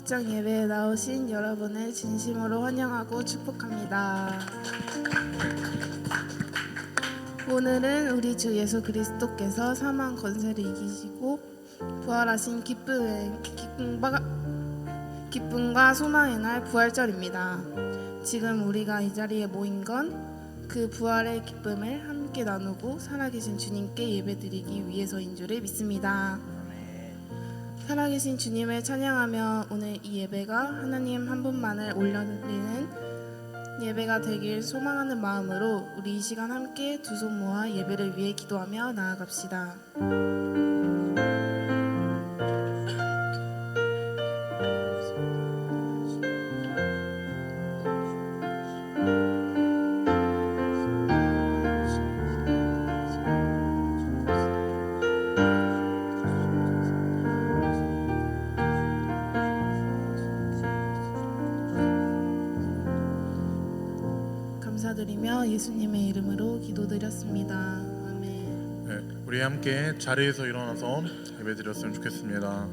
목장 예배에 나오신 여러분을 진심으로 환영하고 축복합니다. 오늘은 우리 주 예수 그리스도께서 사망 권세를 이기시고 부활하신 기쁨과 소망의 날 부활절입니다. 지금 우리가 이 자리에 모인 건 그 부활의 기쁨을 함께 나누고 살아계신 주님께 예배드리기 위해서인 줄을 믿습니다. 살아계신 주님을 찬양하며 오늘 이 예배가 하나님 한 분만을 올려드리는 예배가 되길 소망하는 마음으로 우리 이 시간 함께 두 손 모아 예배를 위해 기도하며 나아갑시다. 감사드리며 예수님의 이름으로 기도드렸습니다. 아멘. 네, 우리 함께 자리에서 일어나서 예배드렸으면 좋겠습니다.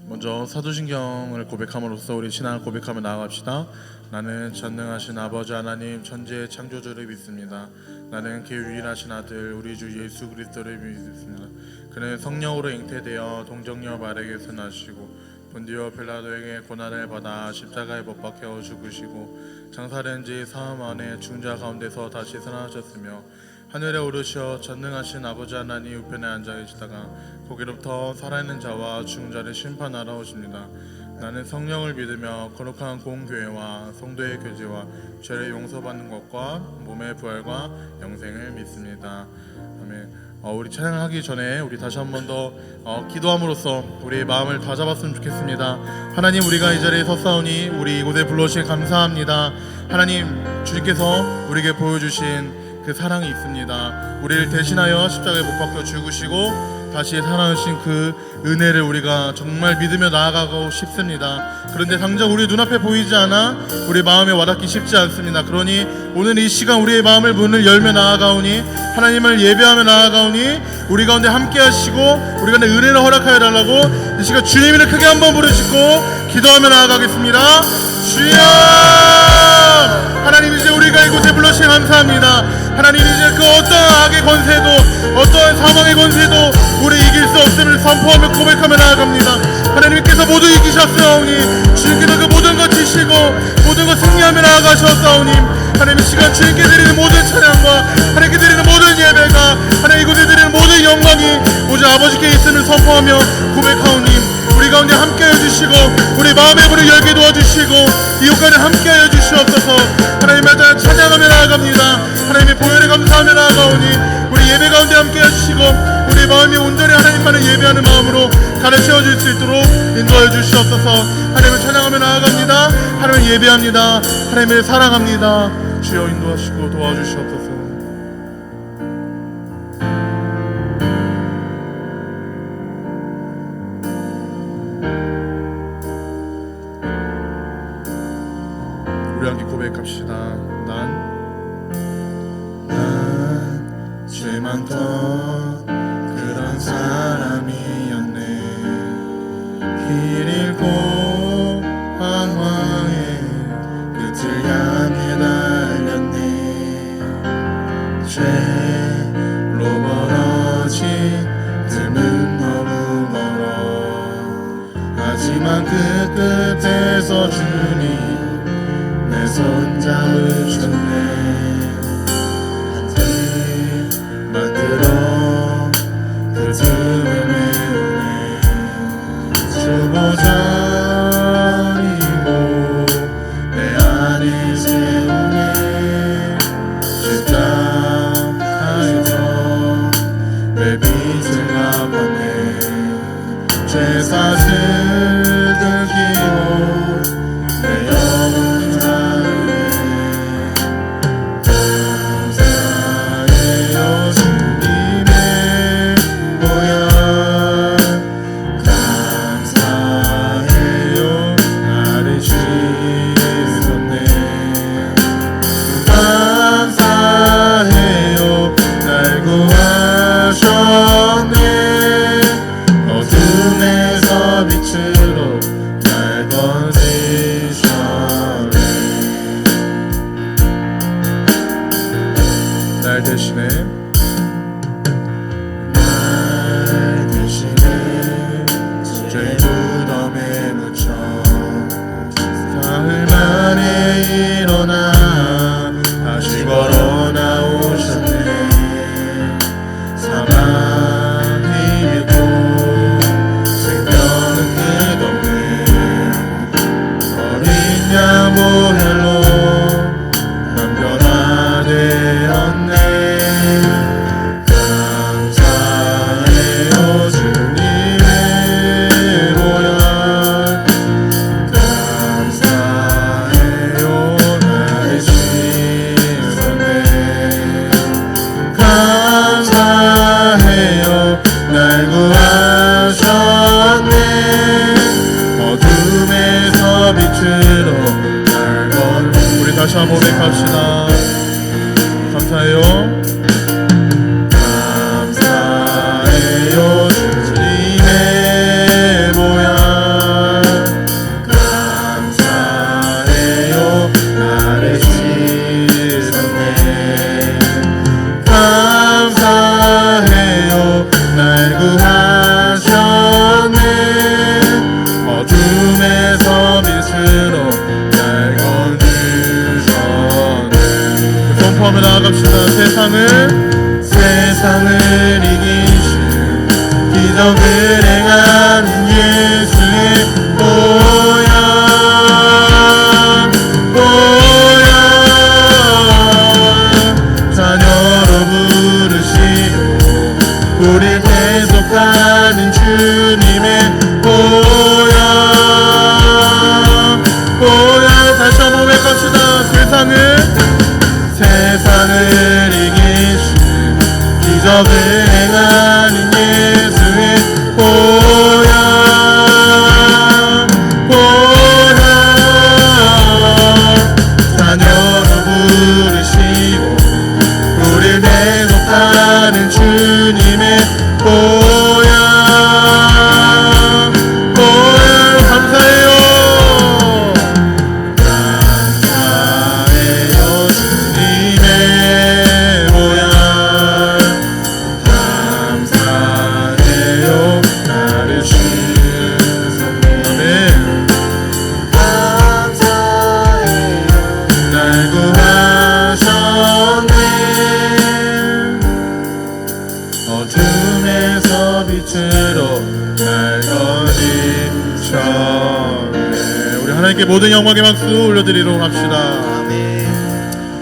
먼저 사도신경을 고백함으로써 우리 신앙을 고백하며 나아갑시다. 나는 전능하신 아버지 하나님 천지의 창조주를 믿습니다. 나는 그 유일하신 아들 우리 주 예수 그리스도를 믿습니다. 그는 성령으로 잉태되어 동정녀 마리아에게서 나시고 본디오 빌라도에게 고난을 받아 십자가에 못 박혀 죽으시고 장사된 지 사흘 만에 죽은 자 가운데서 다시 살아나셨으며 하늘에 오르셔 전능하신 아버지 하나님 우편에 앉아 계시다가 거기로부터 살아있는 자와 죽은 자를 심판하러 오십니다. 나는 성령을 믿으며 거룩한 공교회와 성도의 교제와 죄를 용서받는 것과 몸의 부활과 영생을 믿습니다. 아멘. 우리 찬양하기 전에 우리 다시 한 번 더 기도함으로써 우리의 마음을 다잡았으면 좋겠습니다. 하나님, 우리가 이 자리에 섰사오니 우리 이곳에 불러주신 감사합니다. 하나님, 주님께서 우리에게 보여주신 그 사랑이 있습니다. 우리를 대신하여 십자가에 못 박혀 죽으시고 다시 살아나신 그 은혜를 우리가 정말 믿으며 나아가고 싶습니다. 그런데 당장 우리 눈앞에 보이지 않아 우리 마음에 와닿기 쉽지 않습니다. 그러니 오늘 이 시간 우리의 마음을 문을 열며 나아가오니 하나님을 예배하며 나아가오니 우리 가운데 함께 하시고 우리 가운데 은혜를 허락하여 달라고 이 시간 주님을 크게 한번 부르시고 기도하며 나아가겠습니다. 주여! 하나님, 이제 우리가 이곳에 불러주시 감사합니다. 하나님, 이제 그 어떤 악의 권세도 어떠한 사망의 권세도 우리 이길 수 없음을 선포하며 고백하며 나아갑니다. 하나님께서 모두 이기셨사오니 주님께서 그 모든 것 지시고 모든 것 승리하며 나아가셨사오니 하나님, 이 시간 주님께 드리는 모든 찬양과 하나님께 드리는 모든 예배가 하나님 이곳에 드리는 모든 영광이 오직 아버지께 있음을 선포하며 고백하오니 우리 가운데 함께하여 주시고 우리 마음의 문을 열게 도와주시고 이웃간에 함께하여 주시옵소서. 하나님의 날 찬양하며 나아갑니다. 하나님의 보혈에 감사하며 나아가오니 우리 예배 가운데 함께해 주시고 우리 마음이 온전히 하나님만을 예배하는 마음으로 가르쳐 줄 수 있도록 인도하여 주시옵소서. 하나님을 찬양하며 나아갑니다. 하나님을 예배합니다. 하나님을 사랑합니다. 주여 인도하시고 도와주시옵소서. 우리 함께 고백합시다. 난 죄 많던 그런 사람이었네. 길 잃고 방황의 끝을 향해 달렸네. 죄로 멀어진 틈은 너무 멀어. 하지만 그 끝에서 주님 내 손 잡으셨네. 만들어 그 틈을 메우네. 주보자리고 내 안에 세우네. 십자가에서 내 빛을 갚았네. 죄사슬 들기고 내 영혼 자유네. 감사해요 주님의 보혈. 감사해요 나를 지으셨네. 감사해요 빛으로 날 건. 우리 다시 한번 고백합시다. 감사해요. 감사해요 주님의 보혈. 감사해요 나를 씻었네. 감사해요 날 구하셨네. 어둠에서 빛으로 날 건주셨네. 선포하며 나아갑시다. 세상을 이기신 기적을 행하는 예수의 보혈. 자녀로 부르시고 우릴 대속하는 주님의 보혈. 다시 한번 고백합시다. 세상을 이기신 기적을 행하는 예수의 보혈. 자녀로 부르시고 우릴 대속하는 주님의 보혈. 감사해요. 감사해요 주님의 보혈. 감사해요 나를 씻었네. 아멘. 감사해요 날 구하셨네. 어둠에서 빛으로 날 거니셨네. 우리 하나님께 모든 영광의 박수 올려드리도록 합시다.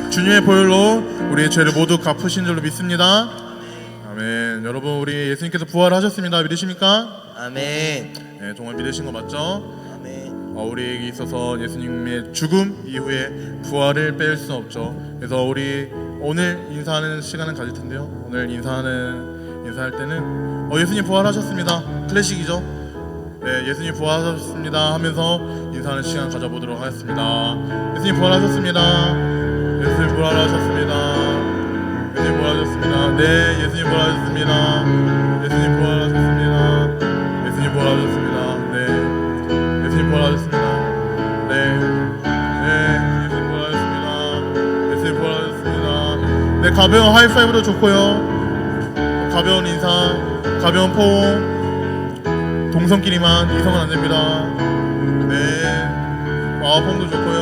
주님의 보혈로 우리의 죄를 모두 갚으신 줄로 믿습니다. 아멘. 여러분, 우리 예수님께서 부활하셨습니다. 믿으십니까? 아멘. 네, 정말 믿으신 거 맞죠? 아멘. 우리에게 있어서 예수님의 죽음 이후에 부활을 뺄 수 없죠. 그래서 우리 오늘 인사하는 시간을 가질 텐데요. 오늘 인사할 때는 예수님 부활하셨습니다. 클래식이죠. 네, 예수님 부활하셨습니다 하면서 인사하는 시간 가져보도록 하겠습니다. 예수님 부활하셨습니다. 예수님 부활하셨습니다. 예수님 부활하셨습니다. 네, 예수님 부활하셨습니다. 예수님 부활하셨습니다. 예수님 부활하셨습니다. 네, 예수님 부활하셨습니다. 네, 예수님 부활하셨습니다. 예수님 부활하셨습니다. 네, 가벼운 하이파이브도 좋고요. 가벼운 인사, 가벼운 포옹. 동성끼리만, 이성은 안 됩니다. 네, 폼도 좋고요.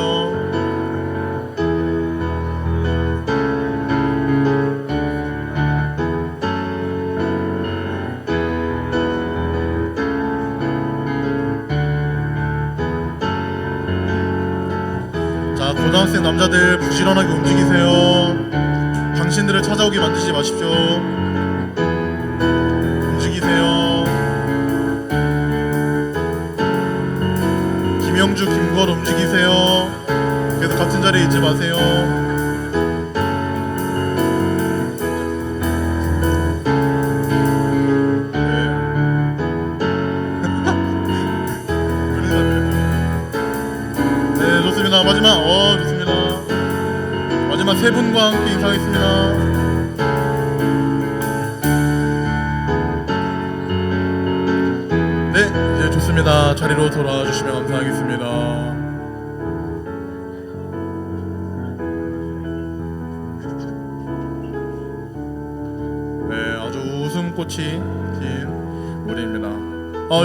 자, 고등학생 남자들 부지런하게 움직이세요. 당신들을 찾아오게 만드지 마십시오. 움직이세요. 김영주, 김구월 움직이세요. 계속 같은 자리에 있지 마세요. 네, 좋습니다. 마지막, 좋습니다. 마지막 세 분과 함께 인사하겠습니다. 네, 이제 좋습니다. 자리로 돌아와 주시면 감사하겠습니다. 네, 아주 웃음꽃이 핀 무대입니다.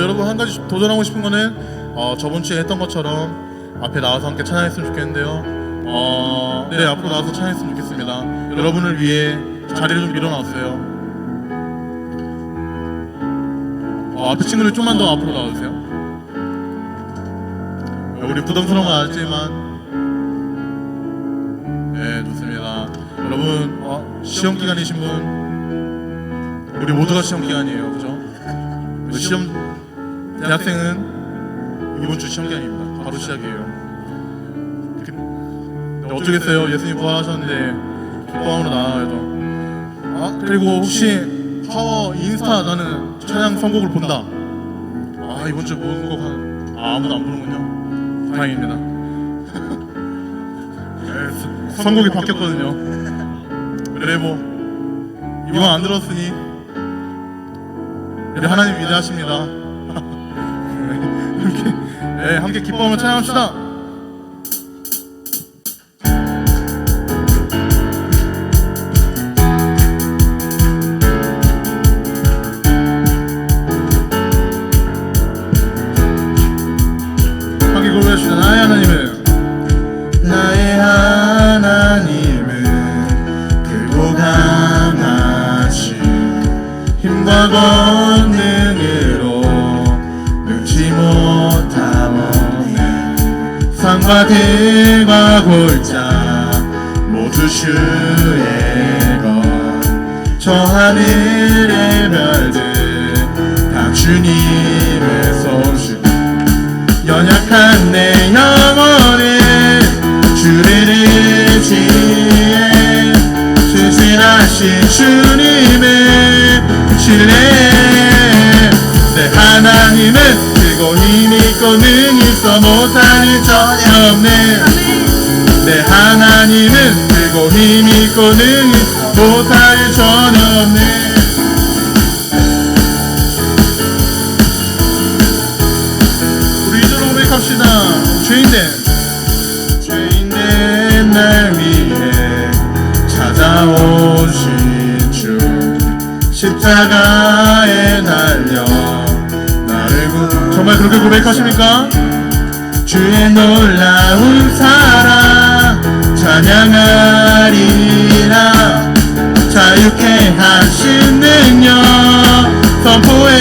여러분, 한 가지 도전하고 싶은 거는 저번 주에 했던 것처럼 앞에 나와서 함께 찬양했으면 좋겠는데요. 네, 앞으로 나와서 찬양했으면 좋겠습니다. 여러분을 위해 자리를 좀 밀어놨어요. 앞에 친구들 좀만 더 앞으로 나와주세요. 우리 부담스러운 건 알지만, 네, 좋습니다. 여러분, 시험 기간이신 분, 우리 모두가 시험 기간이에요, 그죠? 대학생은 이번 주 시험 기간입니다. 바로 시작이에요. 어쩌겠어요. 예수님 부활하셨는데 기뻐함으로 나아가야죠. 그리고 혹시 파워 인스타 나는 찬양 선곡을 본다. 이번 주에 모은 곡 아무도 안 부르는군요. 다행입니다. 선곡이 바뀌었거든요. 그래 뭐 이왕 안 들었으니 우리 하나님 위대하십니다. 함께 기뻐하며 찬양합시다. 함께 고백합시다. 나의 하나님은 크고 강하신 힘과 권능으로 능치 못하오니 산과 들과 골짜 모두 주의 것 저 하늘의 별들 다 주님의 솜씨 연약한 내 영혼을 주를 의지해 신실하신 주님을 신뢰해 내 하나님은 크고 힘이 있고 능히 있어 못할 일 전혀 없네 내 하나님은 크고 힘이 있고 능히 못할 일 전혀 없네 합시다. 죄인된 날 위해 찾아오신 주 십자가에 달려 나를 정말 그렇게 고백하십니까? 주의 놀라운 사랑 찬양하리라 자유케 하신 능력 선포해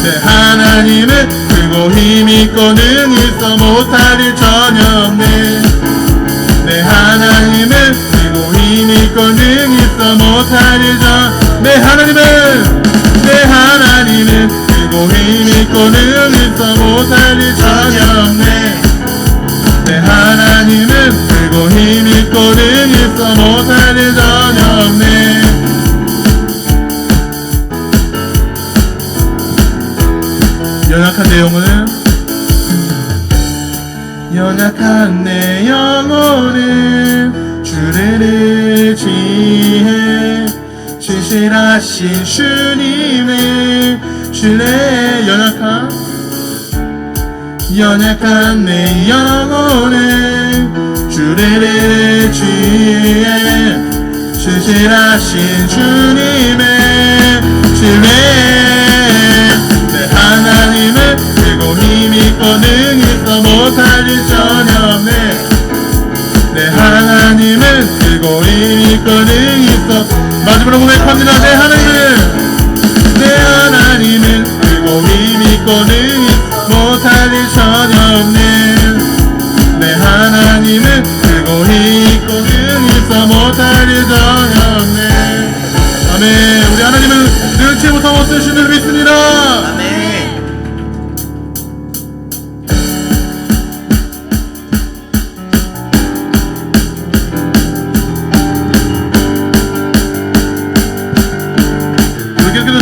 내 하나님은 크고 힘이 있고 능히 있어 못할 일 전혀 없네 내 하나님은 크고 힘이 있고 능히 있어 못할 일 전혀 내 하나님은 크고 힘이 있고 능히 있어 못할 일 전혀 없네 내 하나님은 크고 힘이 있고 능히 있어 못할 일 전혀 없네 연약한 내 영혼을 연약한 내 영혼을 주를 의지해 신실하신 주님을 신뢰해 연약한 내 영혼을 주를 의지해 신실하신 주님을 신뢰해 내 하나님은 크고 힘이 있고 능히 있어 못할 일 전혀 없네 내 하나님은 크고 힘이 있고 능히 있어 마지막으로 고백합니다 내 하나님은 크고 힘이 있고 능히 못할 일 전혀 없네 내 하나님은 크고 힘이 있고 능히 있어 못할 일 전혀 없네 아멘 우리 하나님은 능치 못하고 없으신 줄 믿습니다 아멘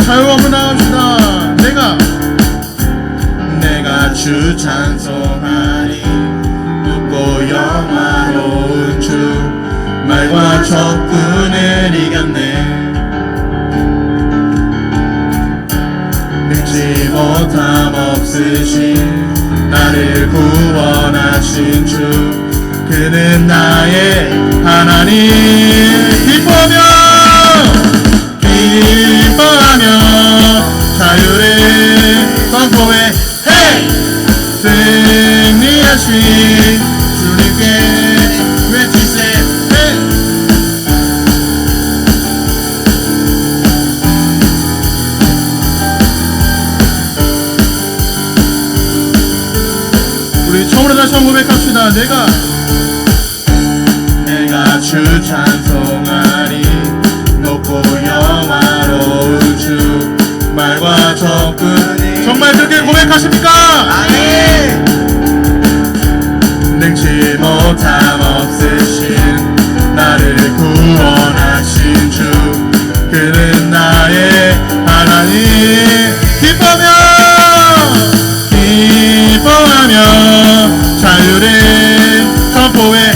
자유 한번 나갑시다 내가 주 찬송하리 높고 영화로운 주 말과 적군을 이겼네 능치 못함 없으신 나를 구원하신 주 그는 나의 하나님 기뻐하며 자유를 선포해 승리하신 주님께 외치세 우리 처음으로 다시 한번 고백합시다 내가 주 찬송하리 높고 영화로운 주 말과 적군 정말 그렇게 고백하십니까? 아멘 능치 못함 없으신 나를 구원하신 주 그는 나의 하나님 기뻐하며 자유를 선포해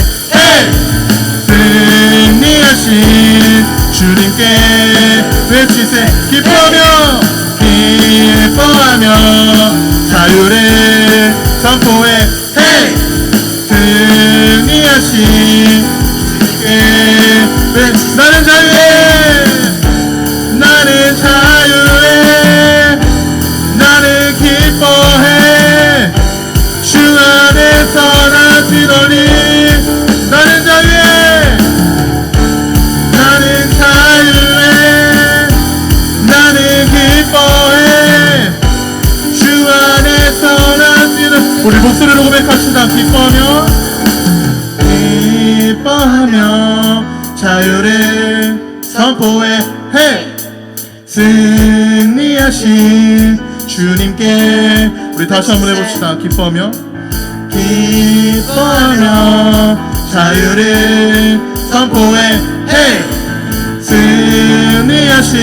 기뻐해 주 안에서 나 뛰놀리 나는 자유해 나는 자유해 나는 기뻐해 주 안에서 나 뛰놀리 우리 목소리로 고백합시다. 기뻐하며 자유를 선포해 hey! 승리하신 주님께 우리 다시 한번 해봅시다. 기뻐하며 자유를 선포해 hey! 승리하신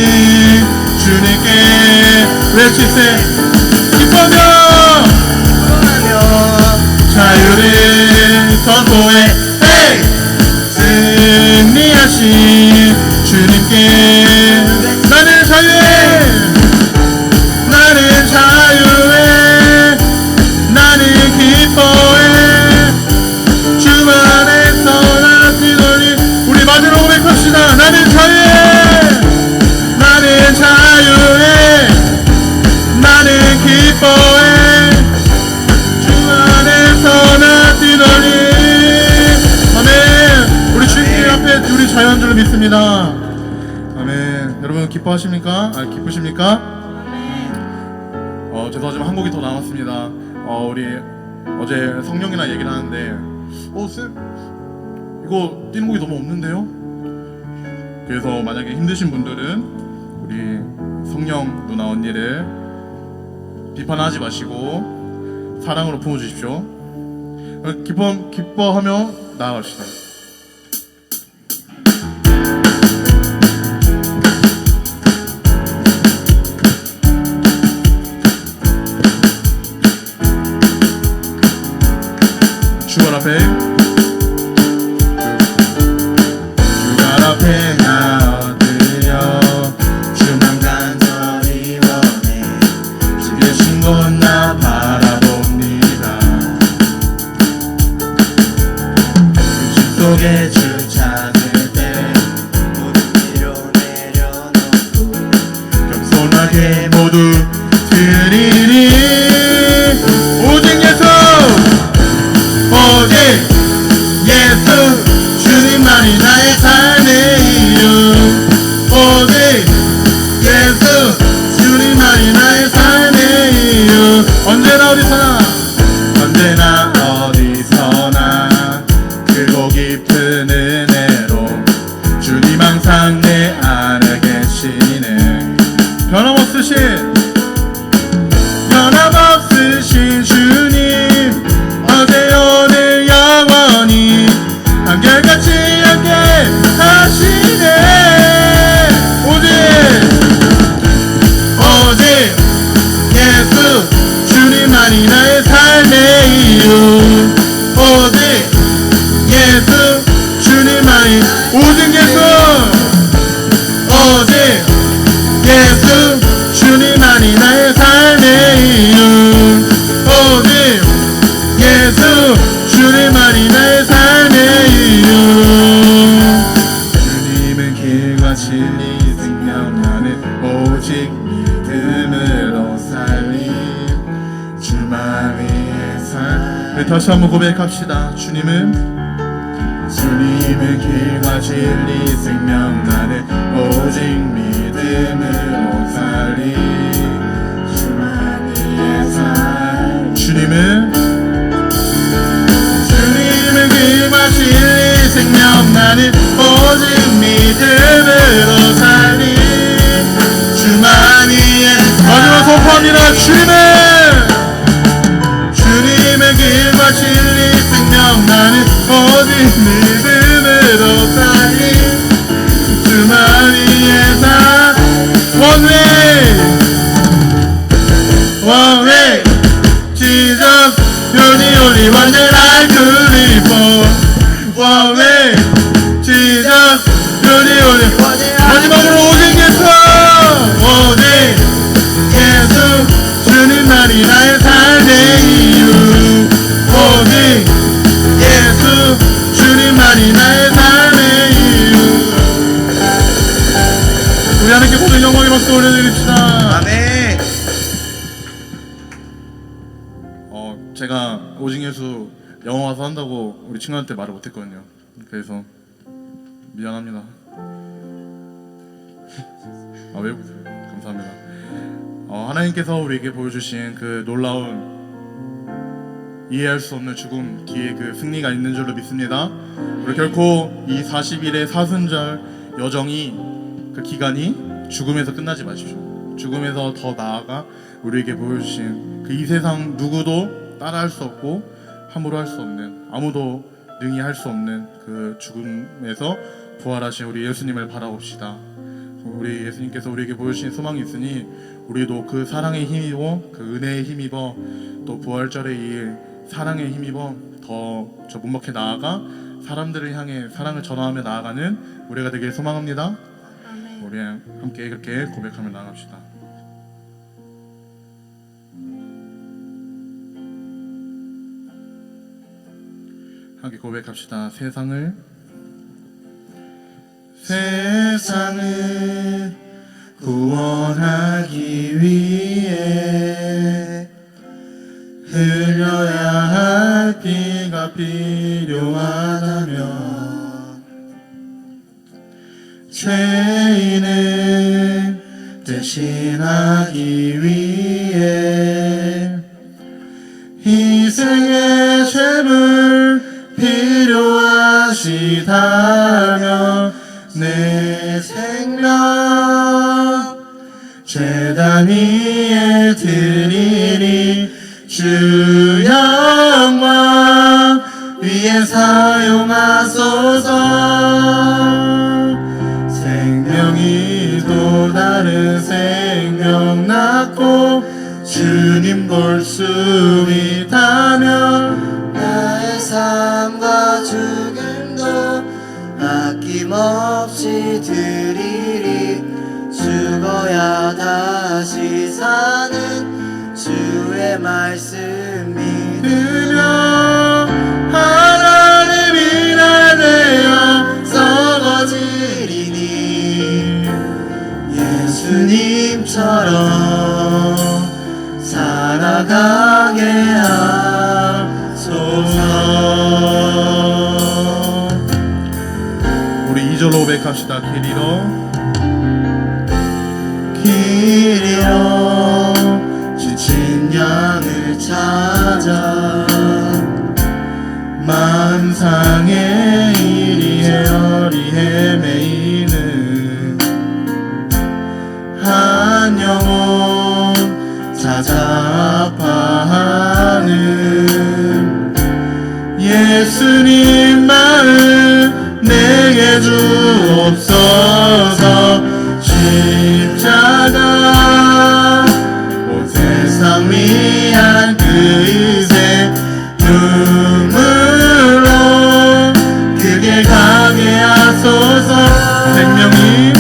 주님께 외치세 기뻐하며 자유를 선포해 hey! 승리하신 주님께 나는 자유해 나는 자유해 나는 기뻐해 주 안에서 나 뛰놀리 우리 마지막으로 고백합시다. 나는 자유해 나는 자유해 나는 기뻐해 주 안에서 나 뛰놀리 아멘. 우리 주님 앞에 우리 자유한 줄 믿습니다. 아멘. 여러분 기뻐하십니까? 기쁘십니까? 죄송하지만 한 곡이 더 남았습니다. 우리 어제 성령이랑 얘기를 하는데 쌤 이거 뛰는 곡이 너무 없는데요? 그래서 만약에 힘드신 분들은 우리 성령 누나 언니를 비판하지 마시고 사랑으로 품어주십시오. 기뻐하며 나아갑시다. 주발 앞에 나어들여 주만 간절히 원해 주 계신 곳 나 바라봅니다. 그 속에 주 찾을 때 모든 필요 내려놓고 겸손하게 모두 드리리 오직 예수 주님만이 나의 삶의 이유 오직 예수 주님만이 나의 삶의 이유 언제나 어디서나 크고 깊은 은혜로 주님 항상 내 안에 계시네 변함없으신 주님 어제 오늘 영원히 한결같이 함께 하시네 오직 예수 주님만이 나의 삶의 이유 오직 예수 주님만이 오직 예수 주님만이 나의 삶의 이유 오직 예수 주님만이 나의 삶의 이유 주님은 길과 진리 생명 나는 오직 믿음으로 살림 주만 위해 살 다시 한번 고백합시다. 주님은 길과 진리 생명 나는 오직 믿음으로 살림 주만 위해 살 주님은 길과 진리 생명 나는 오직 믿음으로 살리 주만 위해 마지막 선포합니다. 주님의 길과 진리 생명 나는 오직 믿음으로 살리 주만 위해 살 One way Jesus you're the only one that I could live for One way Jesus you're the only one 마지막으로 오직 예수 주님만이 나의 삶의 이유 오직 예수 주님만이 나의 삶의 이유 우리 하나님께 모든 영광의 박수 올려드립시다. 아멘. 제가 오직 예수 영어 와서 한다고 우리 친구한테 말을 못했거든요. 그래서 미안합니다. 왜 웃으세요? 감사합니다. 하나님께서 우리에게 보여주신 그 놀라운 이해할 수 없는 죽음 뒤에 그 승리가 있는 줄로 믿습니다. 우리 결코 이 40일의 사순절 여정이 그 기간이 죽음에서 끝나지 마십시오. 죽음에서 더 나아가 우리에게 보여주신 그 이 세상 누구도 따라할 수 없고 함부로 할 수 없는, 아무도 능히 할 수 없는 그 죽음에서 부활하신 우리 예수님을 바라봅시다. 우리 예수님께서 우리에게 보여주신 소망이 있으니 우리도 그 사랑에 힘입어, 그 은혜에 힘입어, 또 부활절의 이 사랑에 힘입어 더 저 문밖에 나아가 사람들을 향해 사랑을 전하며 나아가는 우리가 되길 소망합니다. 아멘. 우리 함께 그렇게 고백하며 나아갑시다. 함께 고백합시다. 세상을 구원하기 위해 흘려야 할 피가 필요하다면 죄인을 대신하기 위해 희생의 제물 필요하시다면 내 생명 제단 위에 드리리. 주 영광 위에 사용하소서. 생명이 또 다른 생명 낳고 주님 볼 수 있다면 나의 삶과 죽음도 아낌없이 드리리. 죽어야 다시 사는 주의 말씀 믿으며 하나님이 날 내어 썩어지리니 예수님처럼 살아가게 하소서. 우리 2절로 고백합시다. 길이로 지친 양을 찾아 만상의 이리저리 헤매이는 한 영혼 찾아 아파하는 예수님 마음 내게 주옵소서. 십자가 온 세상 위한 그 희생 눈물로 그게 가게 하소서. 생명이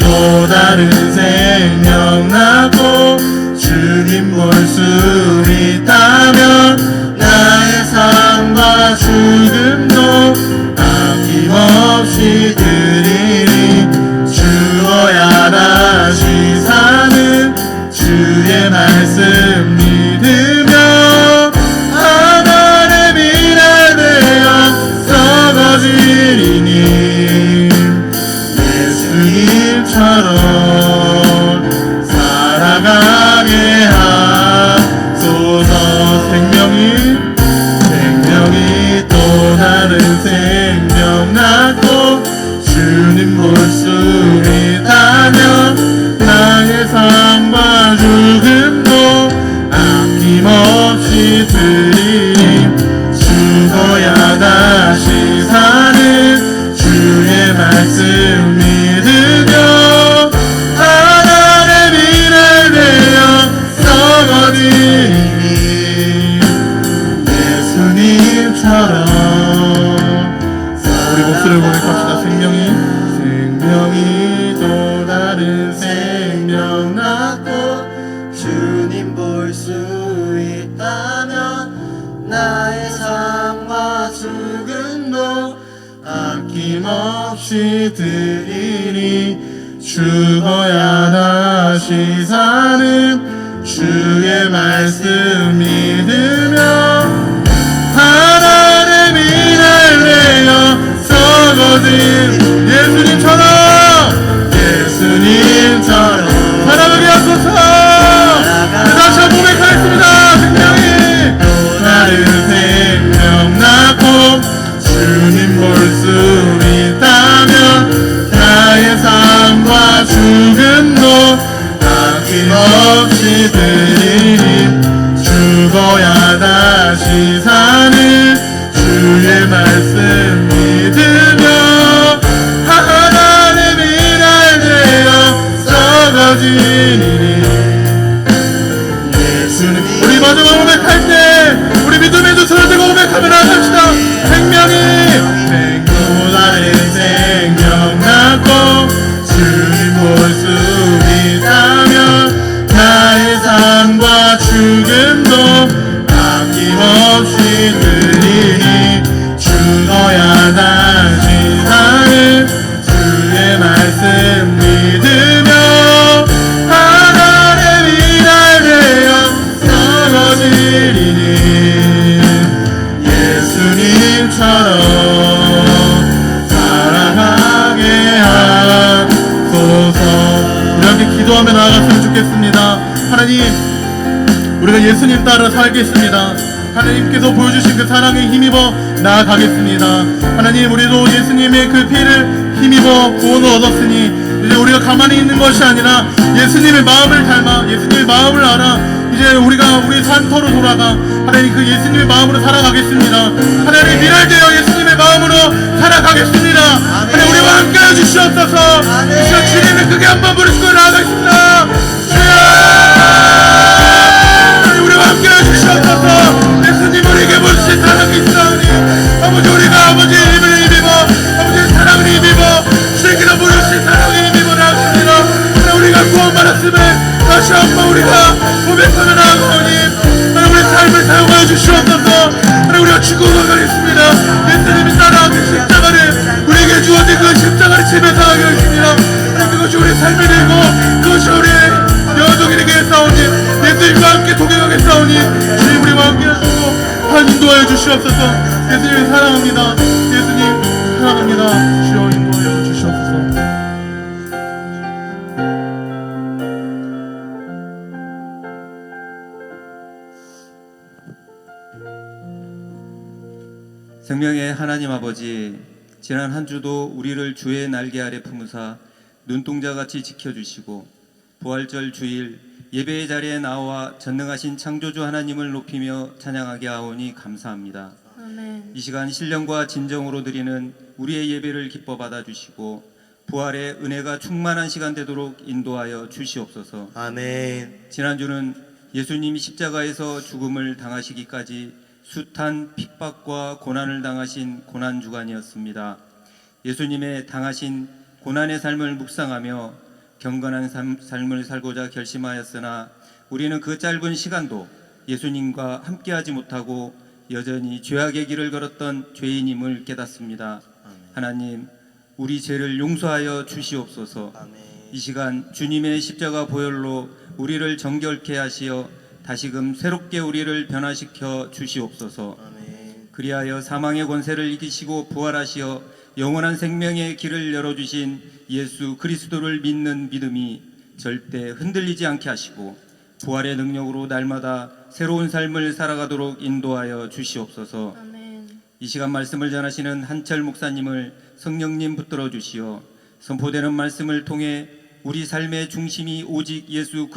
또 다른 생명 낳고 주님 볼 수 있다면 나의 삶과 죽음도 아낌없이 드리리. 죽어야 다시 사는 주의 말씀 믿으며 하나님이 날 내어 썩어지리니 예수님처럼 살아가게 하소서. 생명이 또 다른 생명 낳고 주님 볼 수 있다면 나의 삶과 죽음도 아낌없이 드리리. 죽어야 다시 사는 주의 말씀 믿으며 하나님이 날 내어 썩어지리니 예수님처럼 우리 목소리를 고백합시다. 생명이 또 다른 생명 낳고 주님 볼 수 있다면 나의 삶과 죽음도 아낌없이 드리리. 죽어야 다시 사는 주의 말 말씀 믿으며 하나님이 날 내어 썩어진 예수님처럼 살아가게 하소서. 다시 한번 고백하겠습니다. 생명이 또 다른 생명 낳고 주님 볼 수 있다면 나의 삶과 죽음도 아낌없이 드리니 죽어야 다시 사는 주의 말씀 믿으며 하나님이 날 내어 썩어지니 예수님. 우리 마지막 고백할 때 우리 믿음의 두 손을 들고 고백하며 나갑시다. 생명이 또 다른 생명 낳고 주님 볼 수 있다면 나의 삶과 죽음도 아낌없이 드리니 죽어야 다시 사는 주의 말씀 믿으며 하나님이 날 내어 썩어지리니 예수님처럼 살아가게 하소서. 우리 함께 기도하며 나아갔으면 좋겠습니다. 하나님, 우리가 예수님 따라 살겠습니다. 하나님께서 보여주신 그 사랑에 힘입어 나아가겠습니다. 하나님, 우리도 예수님의 그 피를 힘입어 구원을 얻었으니 이제 우리가 가만히 있는 것이 아니라 예수님의 마음을 닮아 예수님의 마음을 알아 이제 우리가 우리 산터로 돌아가 하나님 그 예수님의 마음으로 살아가겠습니다. 하나님, 미랄되어 예수님의 마음으로 살아가겠습니다. 하나님, 우리와 함께해 주시옵소서. 주여, 주님을 크게 한번 부르시고 나아가겠습니다. 주여, 하나님, 우리와 함께해 주시옵소서. 예수님, 우리에게 보여주신 사랑이 있사오니 아버지, 우리가 아버지의 힘을 힘입어 아버지의 사랑을 힘입어 주님께서 보여주신 사랑을 힘입어 나아갑니다. 하나님, 우리가 구원받았음을 다시 한번 우리가 고백하며 나아가오니 하나님, 우리 삶을 사용하여 주시옵소서. 하나님, 우리가 죽어가 가겠습니다. 예수님이 따라한 그 십자가를 우리에게 주어진 그 십자가를 지면서 하게 하십니다. 하나님, 그것이 우리 삶이 되고 그것이 우리 여종이 되게 싸우니 예수님과 함께 동행하게 싸우니 주님, 우리와 함께 하시고 인도하여 주시옵소서. 예수님 사랑합니다. 예수님 사랑합니다. 주여, 인도하여 주시옵소서. 생명의 하나님 아버지, 지난 한 주도 우리를 주의 날개 아래 품으사 눈동자같이 지켜주시고 부활절 주일 예배의 자리에 나와 전능하신 창조주 하나님을 높이며 찬양하게 하오니 감사합니다. 아멘. 이 시간 신령과 진정으로 드리는 우리의 예배를 기뻐 받아주시고 부활의 은혜가 충만한 시간 되도록 인도하여 주시옵소서. 아멘. 지난주는 예수님이 십자가에서 죽음을 당하시기까지 숱한 핍박과 고난을 당하신 고난주간이었습니다. 예수님의 당하신 고난의 삶을 묵상하며 경건한 삶을 살고자 결심하였으나 우리는 그 짧은 시간도 예수님과 함께하지 못하고 여전히 죄악의 길을 걸었던 죄인임을 깨닫습니다. 하나님, 우리 죄를 용서하여 주시옵소서. 이 시간 주님의 십자가 보혈로 우리를 정결케 하시어 다시금 새롭게 우리를 변화시켜 주시옵소서. 그리하여 사망의 권세를 이기시고 부활하시어 영원한 생명의 길을 열어주신 예수 그리스도를 믿는 믿음이 절대 흔들리지 않게 하시고 부활의 능력으로 날마다 새로운 삶을 살아가도록 인도하여 주시옵소서. 아멘. 이 시간 말씀을 전하시는 한철 목사님을 성령님 붙들어 주시어 선포되는 말씀을 통해 우리 삶의 중심이 오직 예수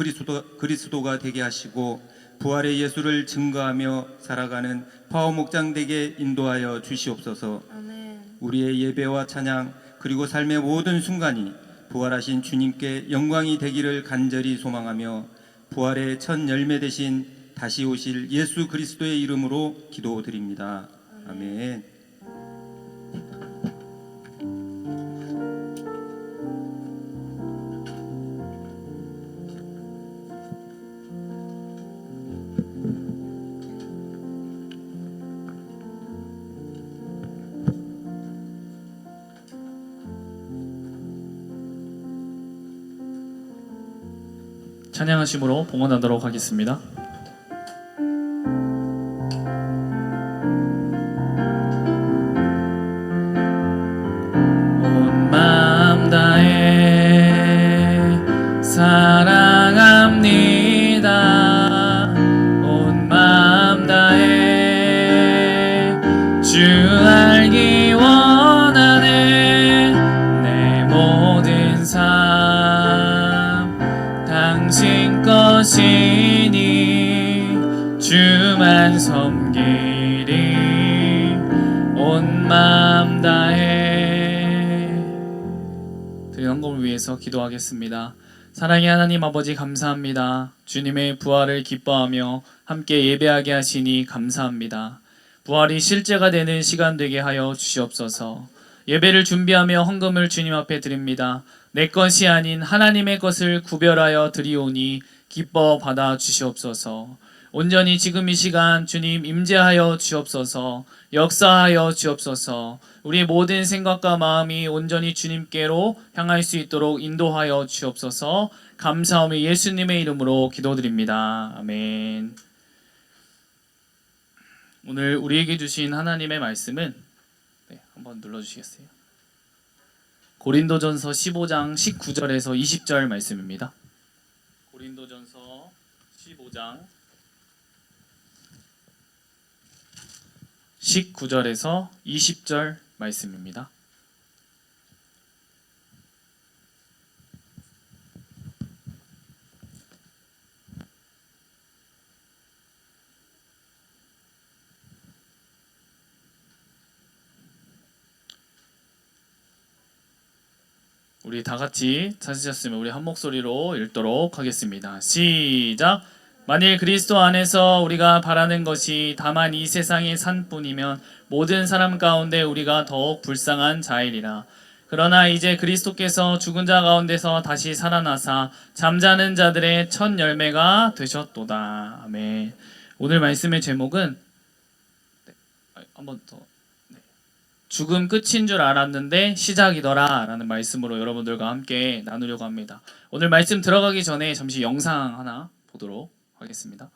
그리스도가 되게 하시고 부활의 예수를 증거하며 살아가는 파워 목장 되게 인도하여 주시옵소서. 아멘. 우리의 예배와 찬양 그리고 삶의 모든 순간이 부활하신 주님께 영광이 되기를 간절히 소망하며 부활의 첫 열매 되신 다시 오실 예수 그리스도의 이름으로 기도드립니다. 아멘. 찬양하심으로 봉헌하도록 하겠습니다. 것이니 주만 섬기리 온 마음 다해. 드린 헌금을 위해서 기도하겠습니다. 사랑의 하나님 아버지, 감사합니다. 주님의 부활을 기뻐하며 함께 예배하게 하시니 감사합니다. 부활이 실제가 되는 시간 되게 하여 주시옵소서. 예배를 준비하며 헌금을 주님 앞에 드립니다. 내 것이 아닌 하나님의 것을 구별하여 드리오니 기뻐 받아 주시옵소서. 온전히 지금 이 시간 주님 임재하여 주옵소서. 역사하여 주옵소서. 우리 모든 생각과 마음이 온전히 주님께로 향할 수 있도록 인도하여 주옵소서. 감사하며 예수님의 이름으로 기도드립니다. 아멘. 오늘 우리에게 주신 하나님의 말씀은 한번 눌러주시겠어요? 고린도전서 15장 19절에서 20절 말씀입니다. 고린도전서 15장 19절에서 20절 말씀입니다. 우리 다 같이 찾으셨으면 우리 한 목소리로 읽도록 하겠습니다. 시작. 만일 그리스도 안에서 우리가 바라는 것이 다만 이 세상의 산뿐이면 모든 사람 가운데 우리가 더욱 불쌍한 자이리라. 그러나 이제 그리스도께서 죽은 자 가운데서 다시 살아나사 잠자는 자들의 첫 열매가 되셨도다. 아멘. 오늘 말씀의 제목은 한번 더. 죽음 끝인 줄 알았는데 시작이더라 라는 말씀으로 여러분들과 함께 나누려고 합니다. 오늘 말씀 들어가기 전에 잠시 영상 하나 보도록 하겠습니다.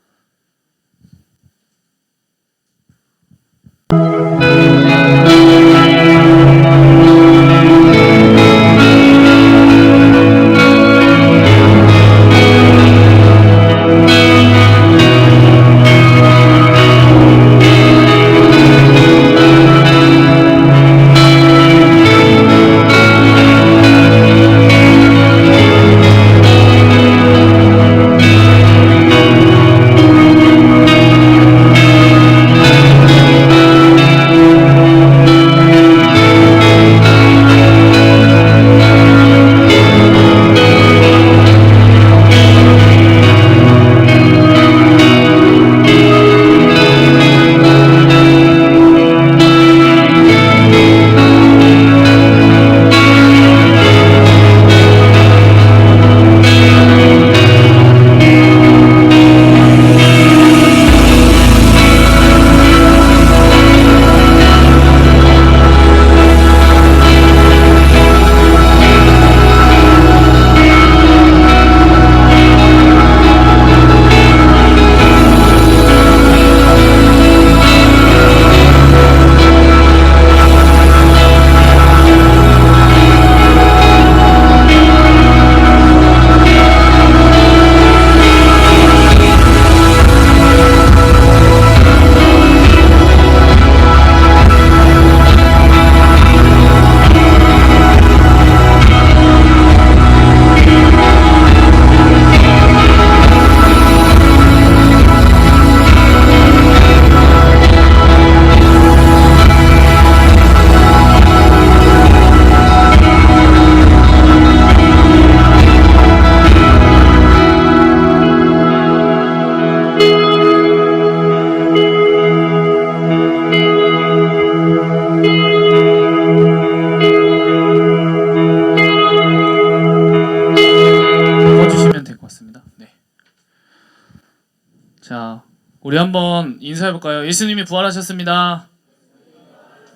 우리 한번 인사해볼까요? 예수님이 부활하셨습니다.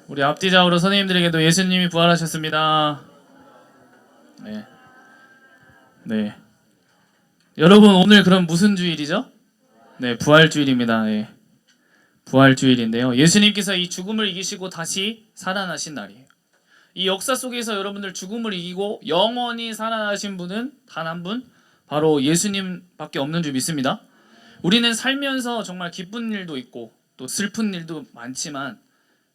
우리 앞뒤좌우로 선생님들에게도 예수님이 부활하셨습니다. 네. 여러분 오늘 그럼 무슨 주일이죠? 네, 부활주일입니다. 네. 부활주일인데요. 예수님께서 이 죽음을 이기시고 다시 살아나신 날이에요. 이 역사 속에서 여러분들 죽음을 이기고 영원히 살아나신 분은 단 한 분, 바로 예수님밖에 없는 줄 믿습니다. 우리는 살면서 정말 기쁜 일도 있고 또 슬픈 일도 많지만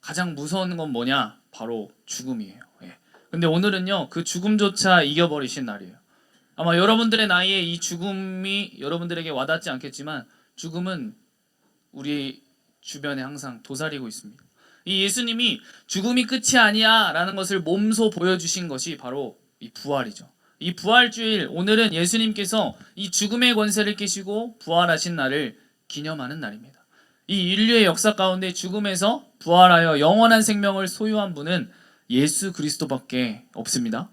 가장 무서운 건 뭐냐? 바로 죽음이에요. 근데 오늘은요, 그 죽음조차 이겨버리신 날이에요. 아마 여러분들의 나이에 이 죽음이 여러분들에게 와닿지 않겠지만 죽음은 우리 주변에 항상 도사리고 있습니다. 이 예수님이 죽음이 끝이 아니야 라는 것을 몸소 보여주신 것이 바로 이 부활이죠. 이 부활주일, 오늘은 예수님께서 이 죽음의 권세를 깨시고 부활하신 날을 기념하는 날입니다. 이 인류의 역사 가운데 죽음에서 부활하여 영원한 생명을 소유한 분은 예수 그리스도밖에 없습니다.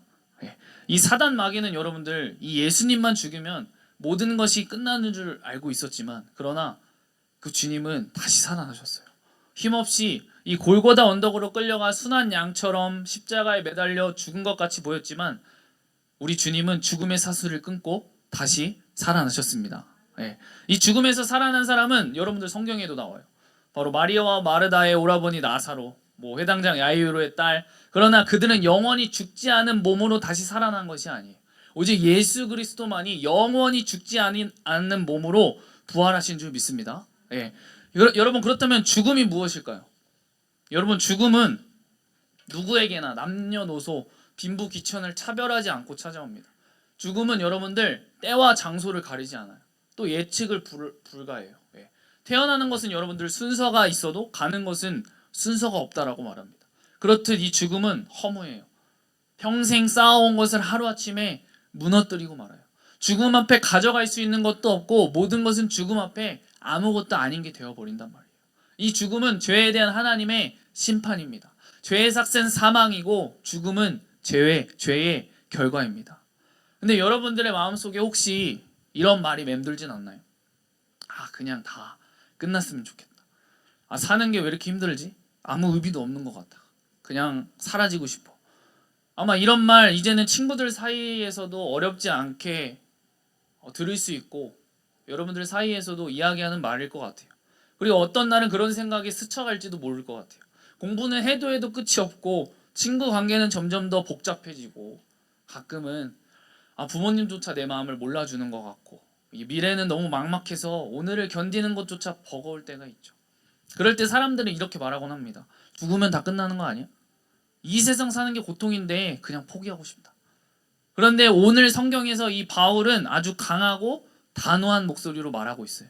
이 사단 마귀는 여러분들 이 예수님만 죽이면 모든 것이 끝나는 줄 알고 있었지만, 그러나 그 주님은 다시 살아나셨어요. 힘없이 이 골고다 언덕으로 끌려가 순한 양처럼 십자가에 매달려 죽은 것 같이 보였지만 우리 주님은 죽음의 사슬을 끊고 다시 살아나셨습니다. 이 죽음에서 살아난 사람은 여러분들 성경에도 나와요. 바로 마리아와 마르다의 오라버니 나사로, 회당장 야이로의 딸. 그러나 그들은 영원히 죽지 않은 몸으로 다시 살아난 것이 아니에요. 오직 예수 그리스도만이 영원히 죽지 않는 몸으로 부활하신 줄 믿습니다. 여러분, 그렇다면 죽음이 무엇일까요? 여러분, 죽음은 누구에게나 남녀노소 빈부귀천을 차별하지 않고 찾아옵니다. 죽음은 여러분들 때와 장소를 가리지 않아요. 또 예측을 불가해요. 태어나는 것은 여러분들 순서가 있어도 가는 것은 순서가 없다라고 말합니다. 그렇듯 이 죽음은 허무해요. 평생 쌓아온 것을 하루아침에 무너뜨리고 말아요. 죽음 앞에 가져갈 수 있는 것도 없고 모든 것은 죽음 앞에 아무것도 아닌 게 되어버린단 말이에요. 이 죽음은 죄에 대한 하나님의 심판입니다. 죄의 삭은 사망이고 죽음은 죄의 결과입니다. 근데 여러분들의 마음속에 혹시 이런 말이 맴돌진 않나요? 그냥 다 끝났으면 좋겠다. 사는 게 왜 이렇게 힘들지? 아무 의미도 없는 것 같아. 그냥 사라지고 싶어. 아마 이런 말 이제는 친구들 사이에서도 어렵지 않게 들을 수 있고 여러분들 사이에서도 이야기하는 말일 것 같아요. 그리고 어떤 날은 그런 생각이 스쳐갈지도 모를 것 같아요. 공부는 해도 끝이 없고 친구 관계는 점점 더 복잡해지고 가끔은 부모님조차 내 마음을 몰라주는 것 같고 미래는 너무 막막해서 오늘을 견디는 것조차 버거울 때가 있죠. 그럴 때 사람들은 이렇게 말하곤 합니다. 죽으면 다 끝나는 거 아니야? 이 세상 사는 게 고통인데 그냥 포기하고 싶다. 그런데 오늘 성경에서 이 바울은 아주 강하고 단호한 목소리로 말하고 있어요.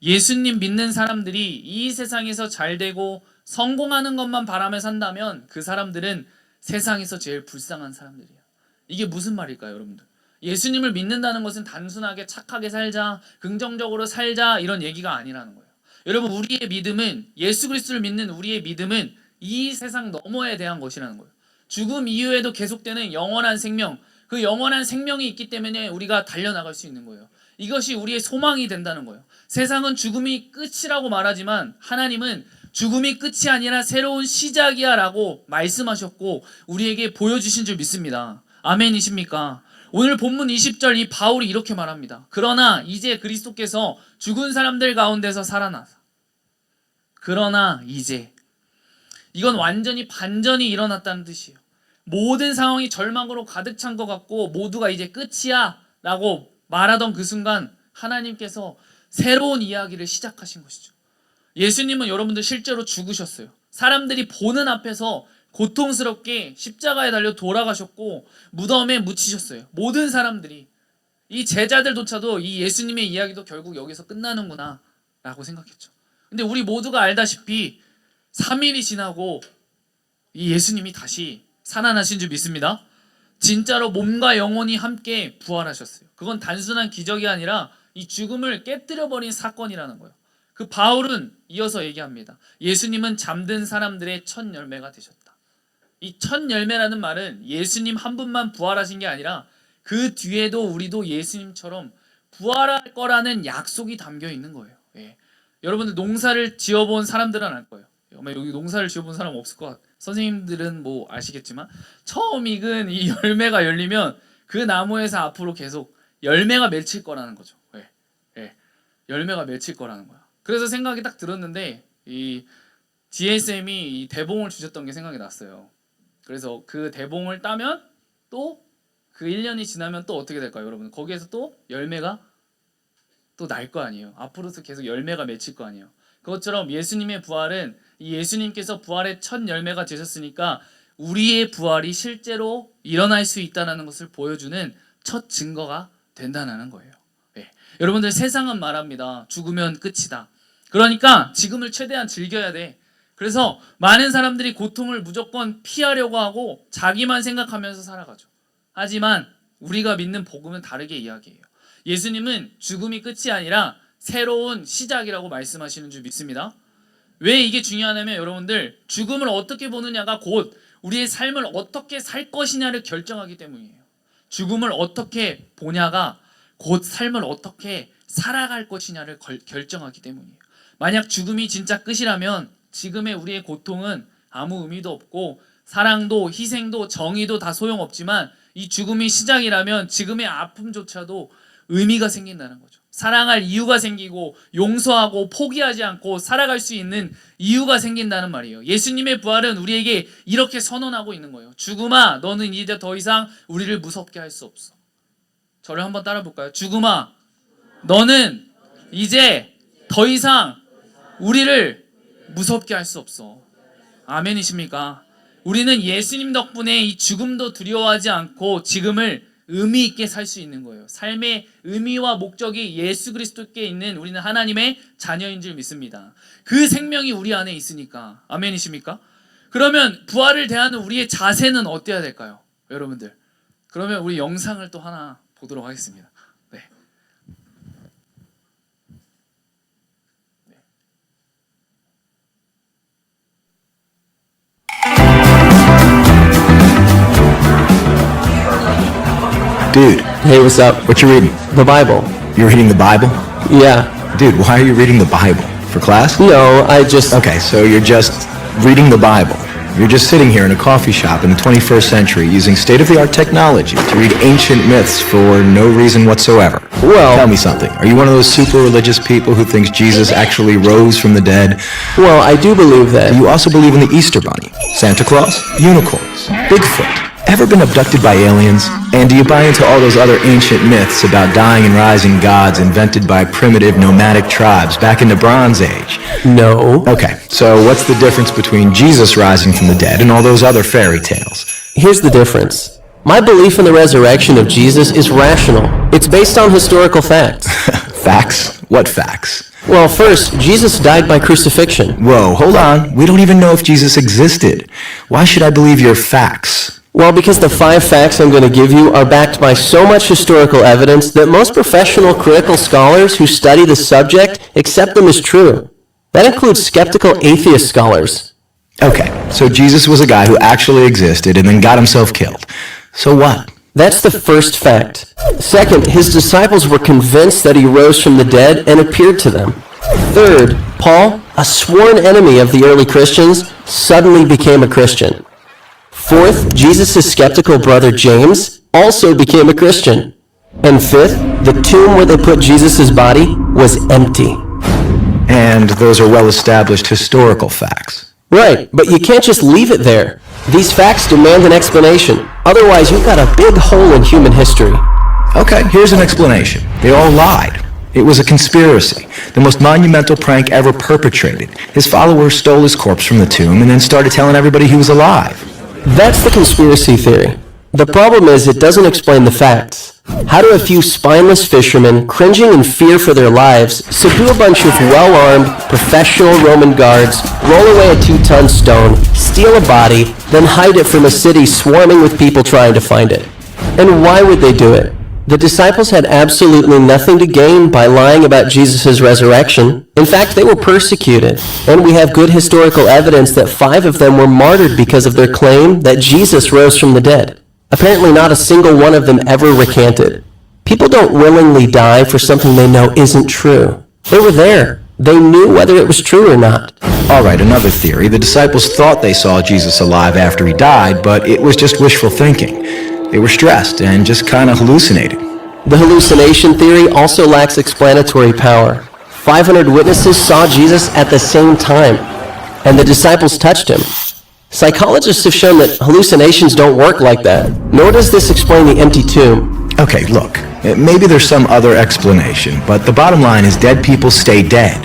예수님 믿는 사람들이 이 세상에서 잘 되고 성공하는 것만 바라며 산다면 그 사람들은 세상에서 제일 불쌍한 사람들이에요. 이게 무슨 말일까요, 여러분들? 예수님을 믿는다는 것은 단순하게 착하게 살자, 긍정적으로 살자 이런 얘기가 아니라는 거예요. 여러분, 우리의 믿음은, 예수 그리스도를 믿는 우리의 믿음은 이 세상 너머에 대한 것이라는 거예요. 죽음 이후에도 계속되는 영원한 생명, 그 영원한 생명이 있기 때문에 우리가 달려나갈 수 있는 거예요. 이것이 우리의 소망이 된다는 거예요. 세상은 죽음이 끝이라고 말하지만 하나님은 죽음이 끝이 아니라 새로운 시작이야 라고 말씀하셨고 우리에게 보여주신 줄 믿습니다. 아멘이십니까? 오늘 본문 20절 이 바울이 이렇게 말합니다. 그러나 이제 그리스도께서 죽은 사람들 가운데서 살아나사. 그러나 이제. 이건 완전히 반전이 일어났다는 뜻이에요. 모든 상황이 절망으로 가득 찬 것 같고 모두가 이제 끝이야 라고 말하던 그 순간 하나님께서 새로운 이야기를 시작하신 것이죠. 예수님은 여러분들 실제로 죽으셨어요. 사람들이 보는 앞에서 고통스럽게 십자가에 달려 돌아가셨고 무덤에 묻히셨어요. 모든 사람들이. 이 제자들조차도 이 예수님의 이야기도 결국 여기서 끝나는구나 라고 생각했죠. 근데 우리 모두가 알다시피 3일이 지나고 이 예수님이 다시 살아나신 줄 믿습니다. 진짜로 몸과 영혼이 함께 부활하셨어요. 그건 단순한 기적이 아니라 이 죽음을 깨뜨려버린 사건이라는 거예요. 그 바울은 이어서 얘기합니다. 예수님은 잠든 사람들의 첫 열매가 되셨다. 이 첫 열매라는 말은 예수님 한 분만 부활하신 게 아니라 그 뒤에도 우리도 예수님처럼 부활할 거라는 약속이 담겨 있는 거예요. 여러분들 농사를 지어본 사람들은 알 거예요. 여기 농사를 지어본 사람 없을 것 같아요. 선생님들은 아시겠지만 처음 익은 이 열매가 열리면 그 나무에서 앞으로 계속 열매가 맺힐 거라는 거죠. 열매가 맺힐 거라는 거야. 그래서 생각이 딱 들었는데 이 GSM이 이 대봉을 주셨던 게 생각이 났어요. 그래서 그 대봉을 따면 또 그 1년이 지나면 또 어떻게 될까요, 여러분? 거기에서 또 열매가 또 날 거 아니에요. 앞으로도 계속 열매가 맺힐 거 아니에요. 그것처럼 예수님의 부활은 이 예수님께서 부활의 첫 열매가 되셨으니까 우리의 부활이 실제로 일어날 수 있다는 것을 보여주는 첫 증거가 된다는 거예요. 예. 여러분들 세상은 말합니다. 죽으면 끝이다. 그러니까 지금을 최대한 즐겨야 돼. 그래서 많은 사람들이 고통을 무조건 피하려고 하고 자기만 생각하면서 살아가죠. 하지만 우리가 믿는 복음은 다르게 이야기해요. 예수님은 죽음이 끝이 아니라 새로운 시작이라고 말씀하시는 줄 믿습니다. 왜 이게 중요하냐면 여러분들 죽음을 어떻게 보느냐가 곧 우리의 삶을 어떻게 살 것이냐를 결정하기 때문이에요. 죽음을 어떻게 보냐가 곧 삶을 어떻게 살아갈 것이냐를 결정하기 때문이에요. 만약 죽음이 진짜 끝이라면 지금의 우리의 고통은 아무 의미도 없고 사랑도 희생도 정의도 다 소용없지만 이 죽음이 시작이라면 지금의 아픔조차도 의미가 생긴다는 거죠. 사랑할 이유가 생기고 용서하고 포기하지 않고 살아갈 수 있는 이유가 생긴다는 말이에요. 예수님의 부활은 우리에게 이렇게 선언하고 있는 거예요. 죽음아, 너는 이제 더 이상 우리를 무섭게 할 수 없어. 저를 한번 따라 볼까요? 죽음아, 너는 이제 더 이상 우리를 무섭게 할 수 없어. 아멘이십니까? 우리는 예수님 덕분에 이 죽음도 두려워하지 않고 지금을 의미 있게 살 수 있는 거예요. 삶의 의미와 목적이 예수 그리스도께 있는 우리는 하나님의 자녀인 줄 믿습니다. 그 생명이 우리 안에 있으니까. 아멘이십니까? 그러면 부활을 대하는 우리의 자세는 어때야 될까요? 여러분들. 그러면 우리 영상을 또 하나 보도록 하겠습니다. 네. Dude, Hey, what's up? what you reading? The Bible. You're reading the Bible? Yeah. Dude, why are you reading the Bible? For class? No, I just... Okay, so you're just reading the Bible. You're just sitting here in a coffee shop in the 21st century using state-of-the-art technology to read ancient myths for no reason whatsoever. Well- Tell me something. Are you one of those super religious people who thinks Jesus actually rose from the dead? Well, I do believe Do that. you also believe in the Easter Bunny, Santa Claus, unicorns, Bigfoot? Ever been abducted by aliens? And do you buy into all those other ancient myths about dying and rising gods invented by primitive nomadic tribes back in the Bronze Age? No. Okay, so what's the difference between Jesus rising from the dead and all those other fairy tales? Here's the difference. My belief in the resurrection of Jesus is rational. It's based on historical facts. Facts? What facts? Well, first, Jesus died by crucifixion. Whoa, hold on. We don't even know if Jesus existed. Why should I believe your facts? Well, because the 5 facts I'm going to give you are backed by so much historical evidence that most professional critical scholars who study the subject accept them as true. That includes skeptical atheist scholars. Okay, so Jesus was a guy who actually existed and then got himself killed. So what? That's the first fact. Second, his disciples were convinced that he rose from the dead and appeared to them. Third, Paul, a sworn enemy of the early Christians, suddenly became a Christian. Fourth, Jesus' skeptical brother James also became a Christian. And fifth, the tomb where they put Jesus' body was empty. And those are well-established historical facts. Right, but you can't just leave it there. These facts demand an explanation. Otherwise, you've got a big hole in human history. Okay, here's an explanation. They all lied. It was a conspiracy, the most monumental prank ever perpetrated. His followers stole his corpse from the tomb and then started telling everybody he was alive. That's the conspiracy theory. The problem is it doesn't explain the facts. How do a few spineless fishermen, cringing in fear for their lives, subdue a bunch of well-armed, professional Roman guards, roll away a 2-ton stone, steal a body, then hide it from a city swarming with people trying to find it? And why would they do it? The disciples had absolutely nothing to gain by lying about Jesus' resurrection. In fact, they were persecuted, and we have good historical evidence that 5 of them were martyred because of their claim that Jesus rose from the dead. Apparently not a single one of them ever recanted. People don't willingly die for something they know isn't true. They were there. They knew whether it was true or not. All right, another theory. The disciples thought they saw Jesus alive after he died, but it was just wishful thinking. They were stressed and just kind of hallucinated. The hallucination theory also lacks explanatory power. 500 witnesses saw Jesus at the same time, and the disciples touched him. Psychologists have shown that hallucinations don't work like that, nor does this explain the empty tomb. Okay, look, maybe there's some other explanation, but the bottom line is dead people stay dead.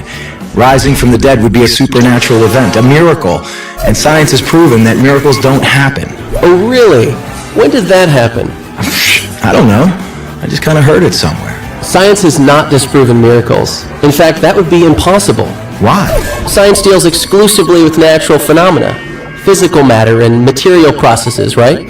Rising from the dead would be a supernatural event, a miracle, and science has proven that miracles don't happen. Oh, really? When did that happen? I don't know. I just kind of heard it somewhere. Science has not disproven miracles. In fact, that would be impossible. Why? Science deals exclusively with natural phenomena, physical matter and material processes, right?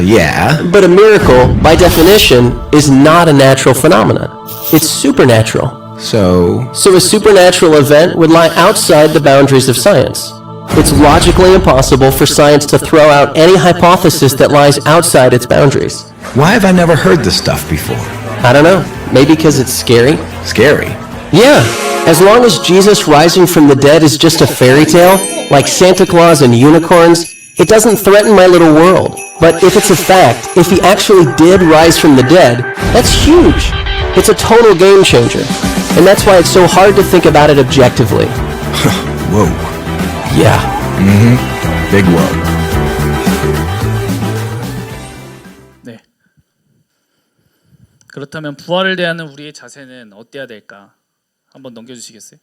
Yeah. But a miracle, by definition, is not a natural phenomenon. It's supernatural. So, So a supernatural event would lie outside the boundaries of science. It's logically impossible for science to throw out any hypothesis that lies outside its boundaries. why have I never heard this stuff before? I don't know. Maybe because it's scary? Scary. Yeah. As long as Jesus rising from the dead is just a fairy tale, like Santa Claus and unicorns, it doesn't threaten my little world. But if it's a fact, if he actually did rise from the dead, that's huge. It's a total game changer. And that's why it's so hard to think about it objectively. Whoa. Yeah. Big whoa. 네. 그렇다면 부활을 대하는 우리의 자세는 어때야 될까? 한번 넘겨주시겠어요?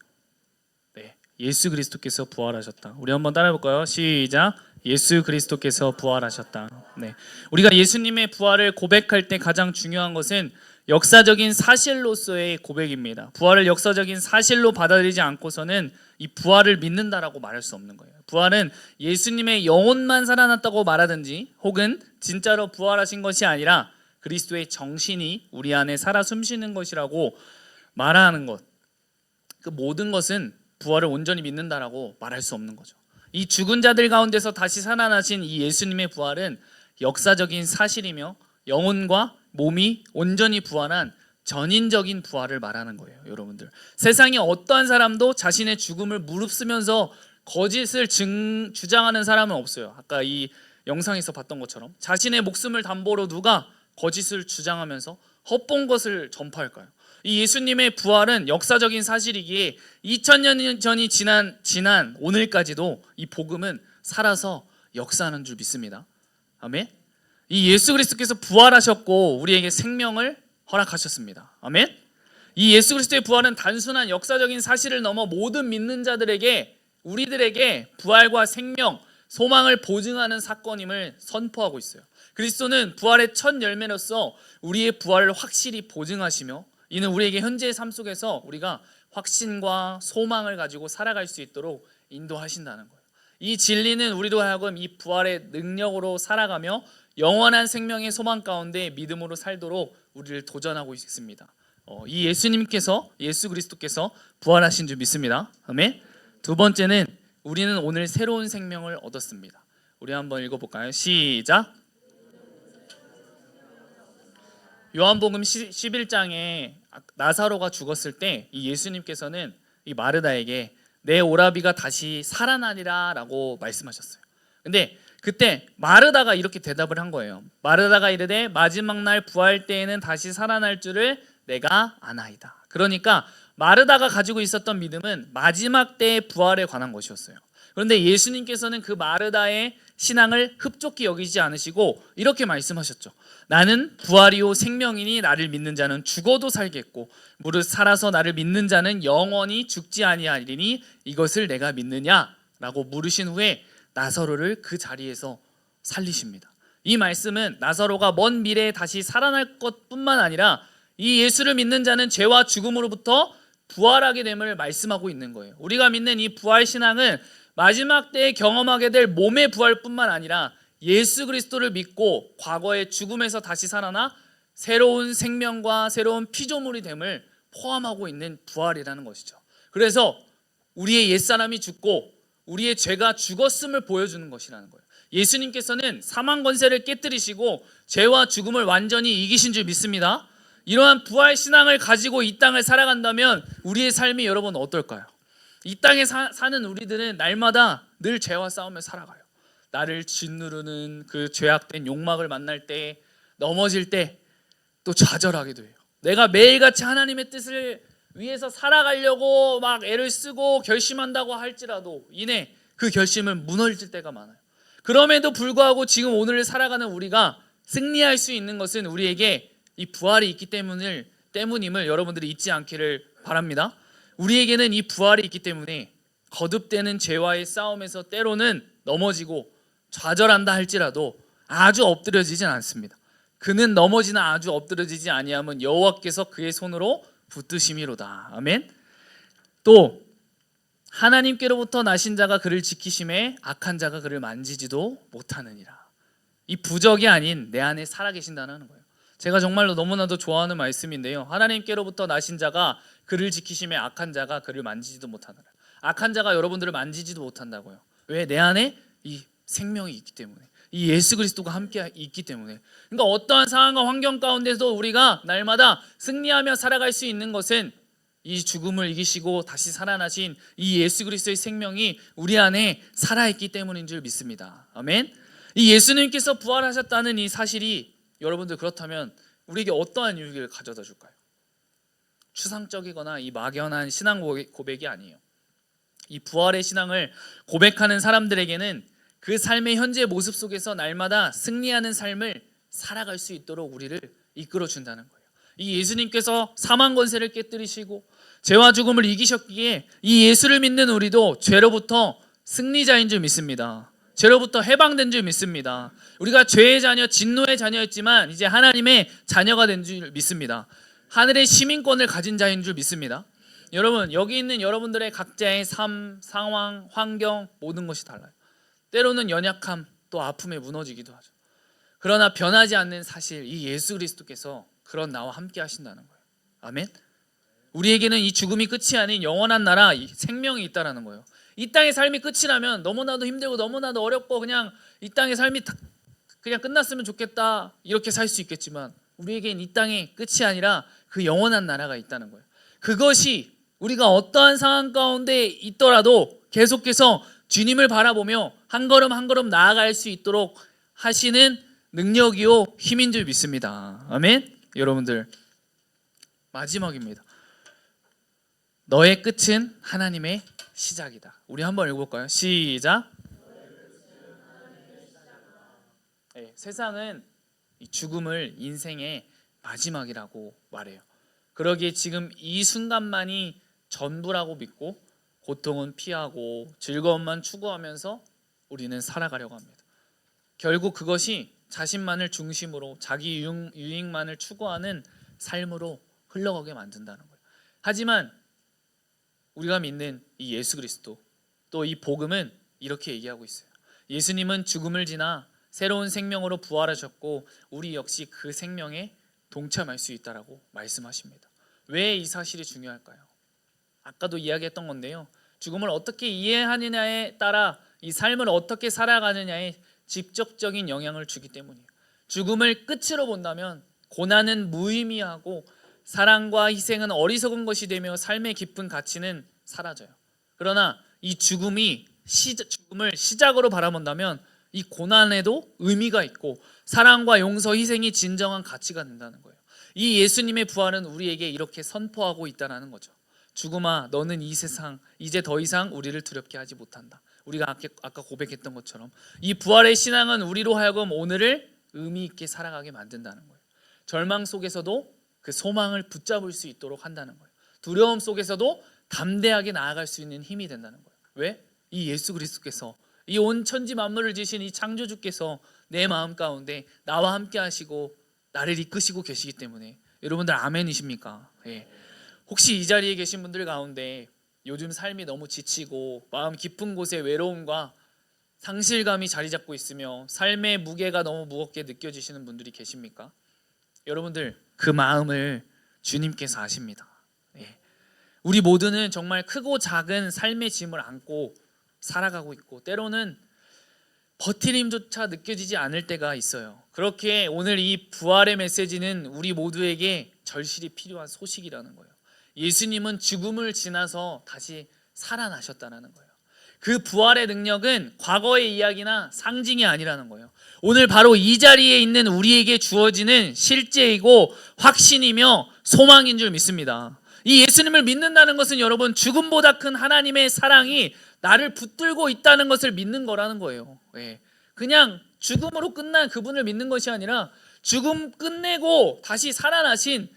네. 예수 그리스도께서 부활하셨다. 우리 한번 따라해볼까요? 시작. 예수 그리스도께서 부활하셨다. 네. 우리가 예수님의 부활을 고백할 때 가장 중요한 것은 역사적인 사실로서의 고백입니다. 부활을 역사적인 사실로 받아들이지 않고서는 이 부활을 믿는다라고 말할 수 없는 거예요. 부활은 예수님의 영혼만 살아났다고 말하든지 혹은 진짜로 부활하신 것이 아니라 그리스도의 정신이 우리 안에 살아 숨쉬는 것이라고 말하는 것. 그 모든 것은 부활을 온전히 믿는다라고 말할 수 없는 거죠. 이 죽은 자들 가운데서 다시 살아나신 이 예수님의 부활은 역사적인 사실이며 영혼과 몸이 온전히 부활한 전인적인 부활을 말하는 거예요. 여러분들, 세상에 어떠한 사람도 자신의 죽음을 무릅쓰면서 거짓을 주장하는 사람은 없어요. 아까 이 영상에서 봤던 것처럼 자신의 목숨을 담보로 누가 거짓을 주장하면서 헛본 것을 전파할까요? 이 예수님의 부활은 역사적인 사실이기에 2000년 전이 지난 오늘까지도 이 복음은 살아서 역사하는 줄 믿습니다. 아멘. 이 예수 그리스도께서 부활하셨고 우리에게 생명을 허락하셨습니다. 아멘. 이 예수 그리스도의 부활은 단순한 역사적인 사실을 넘어 모든 믿는 자들에게, 우리들에게 부활과 생명, 소망을 보증하는 사건임을 선포하고 있어요. 그리스도는 부활의 첫 열매로서 우리의 부활을 확실히 보증하시며 이는 우리에게 현재의 삶 속에서 우리가 확신과 소망을 가지고 살아갈 수 있도록 인도하신다는 거예요. 이 진리는 우리도 하여금 이 부활의 능력으로 살아가며 영원한 생명의 소망 가운데 믿음으로 살도록 우리를 도전하고 있습니다. 이 예수 그리스도께서 부활하신 줄 믿습니다. 아멘. 두 번째는 우리는 오늘 새로운 생명을 얻었습니다. 우리 한번 읽어볼까요? 시작. 요한복음 11장에 나사로가 죽었을 때 이 예수님께서는 이 마르다에게 내 오라비가 다시 살아나리라 라고 말씀하셨어요. 근데 그때 마르다가 이렇게 대답을 한 거예요. 마르다가 이르되 마지막 날 부활 때에는 다시 살아날 줄을 내가 아나이다. 그러니까 마르다가 가지고 있었던 믿음은 마지막 때의 부활에 관한 것이었어요. 그런데 예수님께서는 그 마르다의 신앙을 흡족히 여기지 않으시고 이렇게 말씀하셨죠. 나는 부활이요 생명이니 나를 믿는 자는 죽어도 살겠고 무릇 살아서 나를 믿는 자는 영원히 죽지 아니하리니 이것을 내가 믿느냐? 라고 물으신 후에 나사로를 그 자리에서 살리십니다. 이 말씀은 나사로가 먼 미래에 다시 살아날 것뿐만 아니라 이 예수를 믿는 자는 죄와 죽음으로부터 부활하게 됨을 말씀하고 있는 거예요. 우리가 믿는 이 부활 신앙은 마지막 때에 경험하게 될 몸의 부활뿐만 아니라 예수 그리스도를 믿고 과거의 죽음에서 다시 살아나 새로운 생명과 새로운 피조물이 됨을 포함하고 있는 부활이라는 것이죠. 그래서 우리의 옛사람이 죽고 우리의 죄가 죽었음을 보여주는 것이라는 거예요. 예수님께서는 사망 권세를 깨뜨리시고 죄와 죽음을 완전히 이기신 줄 믿습니다. 이러한 부활 신앙을 가지고 이 땅을 살아간다면 우리의 삶이 여러분 어떨까요? 이 땅에 사는 우리들은 날마다 늘 죄와 싸우며 살아가요. 나를 짓누르는 그 죄악된 욕망을 만날 때, 넘어질 때 또 좌절하기도 해요. 내가 매일같이 하나님의 뜻을 위해서 살아가려고 막 애를 쓰고 결심한다고 할지라도 이내 그 결심은 무너질 때가 많아요. 그럼에도 불구하고 지금 오늘을 살아가는 우리가 승리할 수 있는 것은 우리에게 이 부활이 있기 때문임을 여러분들이 잊지 않기를 바랍니다. 우리에게는 이 부활이 있기 때문에 거듭되는 죄와의 싸움에서 때로는 넘어지고 좌절한다 할지라도 아주 엎드려지진 않습니다. 그는 넘어지나 아주 엎드러지지 아니하면 여호와께서 그의 손으로 붙드심이로다. 아멘. 또 하나님께로부터 나신 자가 그를 지키심에 악한 자가 그를 만지지도 못하느니라. 이 부적이 아닌 내 안에 살아계신다는 거예요. 제가 정말로 너무나도 좋아하는 말씀인데요. 하나님께로부터 나신 자가 그를 지키심에 악한 자가 그를 만지지도 못하느라. 악한 자가 여러분들을 만지지도 못한다고요. 왜? 내 안에 이 생명이 있기 때문에, 이 예수 그리스도가 함께 있기 때문에. 그러니까 어떠한 상황과 환경 가운데서 우리가 날마다 승리하며 살아갈 수 있는 것은 이 죽음을 이기시고 다시 살아나신 이 예수 그리스도의 생명이 우리 안에 살아있기 때문인 줄 믿습니다. 아멘. 이 예수님께서 부활하셨다는 이 사실이 여러분들 그렇다면 우리에게 어떠한 유익을 가져다 줄까요? 추상적이거나 이 막연한 신앙 고백이 아니에요. 이 부활의 신앙을 고백하는 사람들에게는 그 삶의 현재 모습 속에서 날마다 승리하는 삶을 살아갈 수 있도록 우리를 이끌어 준다는 거예요. 이 예수님께서 사망 권세를 깨뜨리시고 죄와 죽음을 이기셨기에 이 예수를 믿는 우리도 죄로부터 승리자인 줄 믿습니다. 죄로부터 해방된 줄 믿습니다. 우리가 죄의 자녀, 진노의 자녀였지만 이제 하나님의 자녀가 된 줄 믿습니다. 하늘의 시민권을 가진 자인 줄 믿습니다. 여러분, 여기 있는 여러분들의 각자의 삶, 상황, 환경 모든 것이 달라요. 때로는 연약함, 또 아픔에 무너지기도 하죠. 그러나 변하지 않는 사실, 이 예수 그리스도께서 그런 나와 함께 하신다는 거예요. 아멘. 우리에게는 이 죽음이 끝이 아닌 영원한 나라, 이 생명이 있다라는 거예요. 이 땅의 삶이 끝이라면 너무나도 힘들고 너무나도 어렵고 그냥 이 땅의 삶이 그냥 끝났으면 좋겠다 이렇게 살 수 있겠지만 우리에겐 이 땅의 끝이 아니라 그 영원한 나라가 있다는 거예요. 그것이 우리가 어떠한 상황 가운데 있더라도 계속해서 주님을 바라보며 한 걸음 한 걸음 나아갈 수 있도록 하시는 능력이요 힘인 줄 믿습니다. 아멘. 여러분들, 마지막입니다. 너의 끝은 하나님의 시작이다. 우리 한번 읽어볼까요? 시작. 네, 세상은 이 죽음을 인생의 마지막이라고 말해요. 그러기에 지금 이 순간만이 전부라고 믿고 고통은 피하고 즐거움만 추구하면서 우리는 살아가려고 합니다. 결국 그것이 자신만을 중심으로 자기 유익만을 추구하는 삶으로 흘러가게 만든다는 거예요. 하지만 우리가 믿는 이 예수 그리스도, 또 이 복음은 이렇게 얘기하고 있어요. 예수님은 죽음을 지나 새로운 생명으로 부활하셨고 우리 역시 그 생명에 동참할 수 있다라고 말씀하십니다. 왜 이 사실이 중요할까요? 아까도 이야기했던 건데요. 죽음을 어떻게 이해하느냐에 따라 이 삶을 어떻게 살아가느냐에 직접적인 영향을 주기 때문이에요. 죽음을 끝으로 본다면 고난은 무의미하고 사랑과 희생은 어리석은 것이 되며 삶의 깊은 가치는 사라져요. 그러나 이 죽음을 시작으로 바라본다면 이 고난에도 의미가 있고 사랑과 용서, 희생이 진정한 가치가 된다는 거예요. 이 예수님의 부활은 우리에게 이렇게 선포하고 있다는 거죠. 죽음아, 너는 이 세상 이제 더 이상 우리를 두렵게 하지 못한다. 우리가 아까 고백했던 것처럼 이 부활의 신앙은 우리로 하여금 오늘을 의미 있게 살아가게 만든다는 거예요. 절망 속에서도 그 소망을 붙잡을 수 있도록 한다는 거예요. 두려움 속에서도 담대하게 나아갈 수 있는 힘이 된다는 거예요. 왜? 이 예수 그리스도께서, 이 온 천지 만물을 지으신 이 창조주께서 내 마음 가운데 나와 함께 하시고 나를 이끄시고 계시기 때문에. 여러분들 아멘이십니까? 예. 혹시 이 자리에 계신 분들 가운데 요즘 삶이 너무 지치고 마음 깊은 곳에 외로움과 상실감이 자리 잡고 있으며 삶의 무게가 너무 무겁게 느껴지시는 분들이 계십니까? 여러분들, 그 마음을 주님께서 아십니다. 예. 우리 모두는 정말 크고 작은 삶의 짐을 안고 살아가고 있고 때로는 버틸 힘조차 느껴지지 않을 때가 있어요. 그렇게 오늘 이 부활의 메시지는 우리 모두에게 절실히 필요한 소식이라는 거예요. 예수님은 죽음을 지나서 다시 살아나셨다는 거예요. 그 부활의 능력은 과거의 이야기나 상징이 아니라는 거예요. 오늘 바로 이 자리에 있는 우리에게 주어지는 실제이고 확신이며 소망인 줄 믿습니다. 이 예수님을 믿는다는 것은 여러분, 죽음보다 큰 하나님의 사랑이 나를 붙들고 있다는 것을 믿는 거라는 거예요. 예. 그냥 죽음으로 끝난 그분을 믿는 것이 아니라 죽음 끝내고 다시 살아나신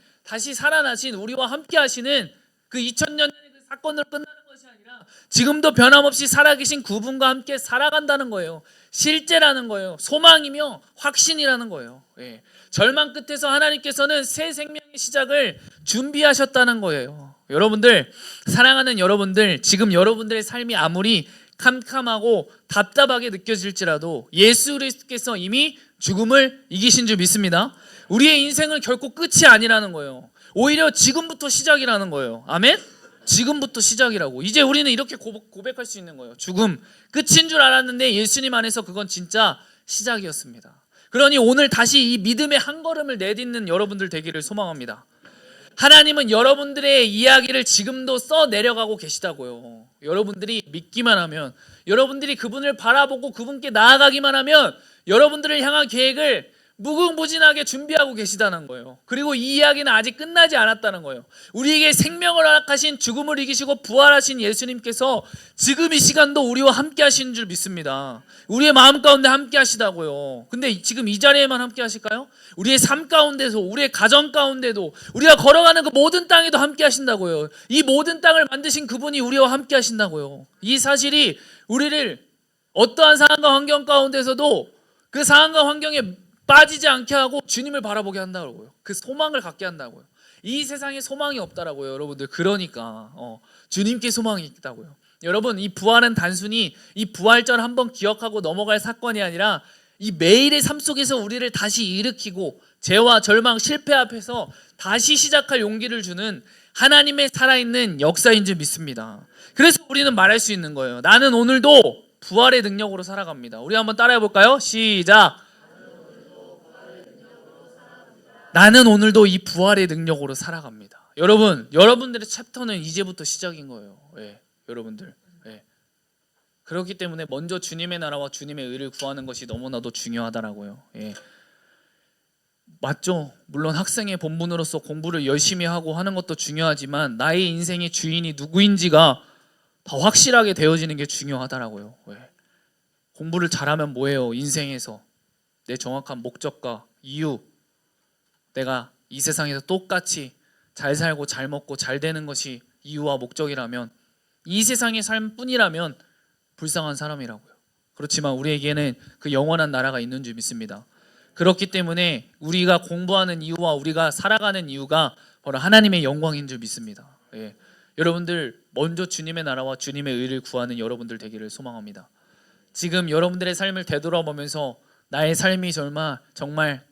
우리와 함께 하시는 그 2000년의 그 사건으로 끝나는 것이 아니라 지금도 변함없이 살아계신 그분과 함께 살아간다는 거예요. 실제라는 거예요. 소망이며 확신이라는 거예요. 예. 절망 끝에서 하나님께서는 새 생명의 시작을 준비하셨다는 거예요. 여러분들, 사랑하는 여러분들, 지금 여러분들의 삶이 아무리 캄캄하고 답답하게 느껴질지라도 예수 그리스도께서 이미 죽음을 이기신 줄 믿습니다. 우리의 인생은 결코 끝이 아니라는 거예요. 오히려 지금부터 시작이라는 거예요. 아멘? 지금부터 시작이라고. 이제 우리는 이렇게 고백할 수 있는 거예요. 죽음 끝인 줄 알았는데 예수님 안에서 그건 진짜 시작이었습니다. 그러니 오늘 다시 이 믿음의 한 걸음을 내딛는 여러분들 되기를 소망합니다. 하나님은 여러분들의 이야기를 지금도 써 내려가고 계시다고요. 여러분들이 믿기만 하면, 여러분들이 그분을 바라보고 그분께 나아가기만 하면 여러분들을 향한 계획을 무궁무진하게 준비하고 계시다는 거예요. 그리고 이 이야기는 아직 끝나지 않았다는 거예요. 우리에게 생명을 허락하신, 죽음을 이기시고 부활하신 예수님께서 지금 이 시간도 우리와 함께 하시는 줄 믿습니다. 우리의 마음 가운데 함께 하시다고요. 근데 지금 이 자리에만 함께 하실까요? 우리의 삶 가운데서, 우리의 가정 가운데도, 우리가 걸어가는 그 모든 땅에도 함께 하신다고요. 이 모든 땅을 만드신 그분이 우리와 함께 하신다고요. 이 사실이 우리를 어떠한 상황과 환경 가운데서도 그 상황과 환경에 빠지지 않게 하고 주님을 바라보게 한다고요. 그 소망을 갖게 한다고요. 이 세상에 소망이 없다라고요, 여러분들. 그러니까 주님께 소망이 있다고요. 여러분, 이 부활은 단순히 이 부활절 한번 기억하고 넘어갈 사건이 아니라 이 매일의 삶 속에서 우리를 다시 일으키고 죄와 절망, 실패 앞에서 다시 시작할 용기를 주는 하나님의 살아있는 역사인 줄 믿습니다. 그래서 우리는 말할 수 있는 거예요. 나는 오늘도 부활의 능력으로 살아갑니다. 우리 한번 따라해 볼까요? 시작. 나는 오늘도 이 부활의 능력으로 살아갑니다. 여러분, 여러분들의 챕터는 이제부터 시작인 거예요. 예, 여러분들. 예. 그렇기 때문에 먼저 주님의 나라와 주님의 의를 구하는 것이 너무나도 중요하다라고요. 예. 맞죠? 물론 학생의 본분으로서 공부를 열심히 하고 하는 것도 중요하지만 나의 인생의 주인이 누구인지가 더 확실하게 되어지는 게 중요하다라고요. 예. 공부를 잘하면 뭐예요? 인생에서 내 정확한 목적과 이유, 내가 이 세상에서 똑같이 잘 살고 잘 먹고 잘 되는 것이 이유와 목적이라면, 이 세상의 삶뿐이라면 불쌍한 사람이라고요. 그렇지만 우리에게는 그 영원한 나라가 있는 줄 믿습니다. 그렇기 때문에 우리가 공부하는 이유와 우리가 살아가는 이유가 바로 하나님의 영광인 줄 믿습니다. 예. 여러분들, 먼저 주님의 나라와 주님의 의를 구하는 여러분들 되기를 소망합니다. 지금 여러분들의 삶을 되돌아보면서 나의 삶이 정말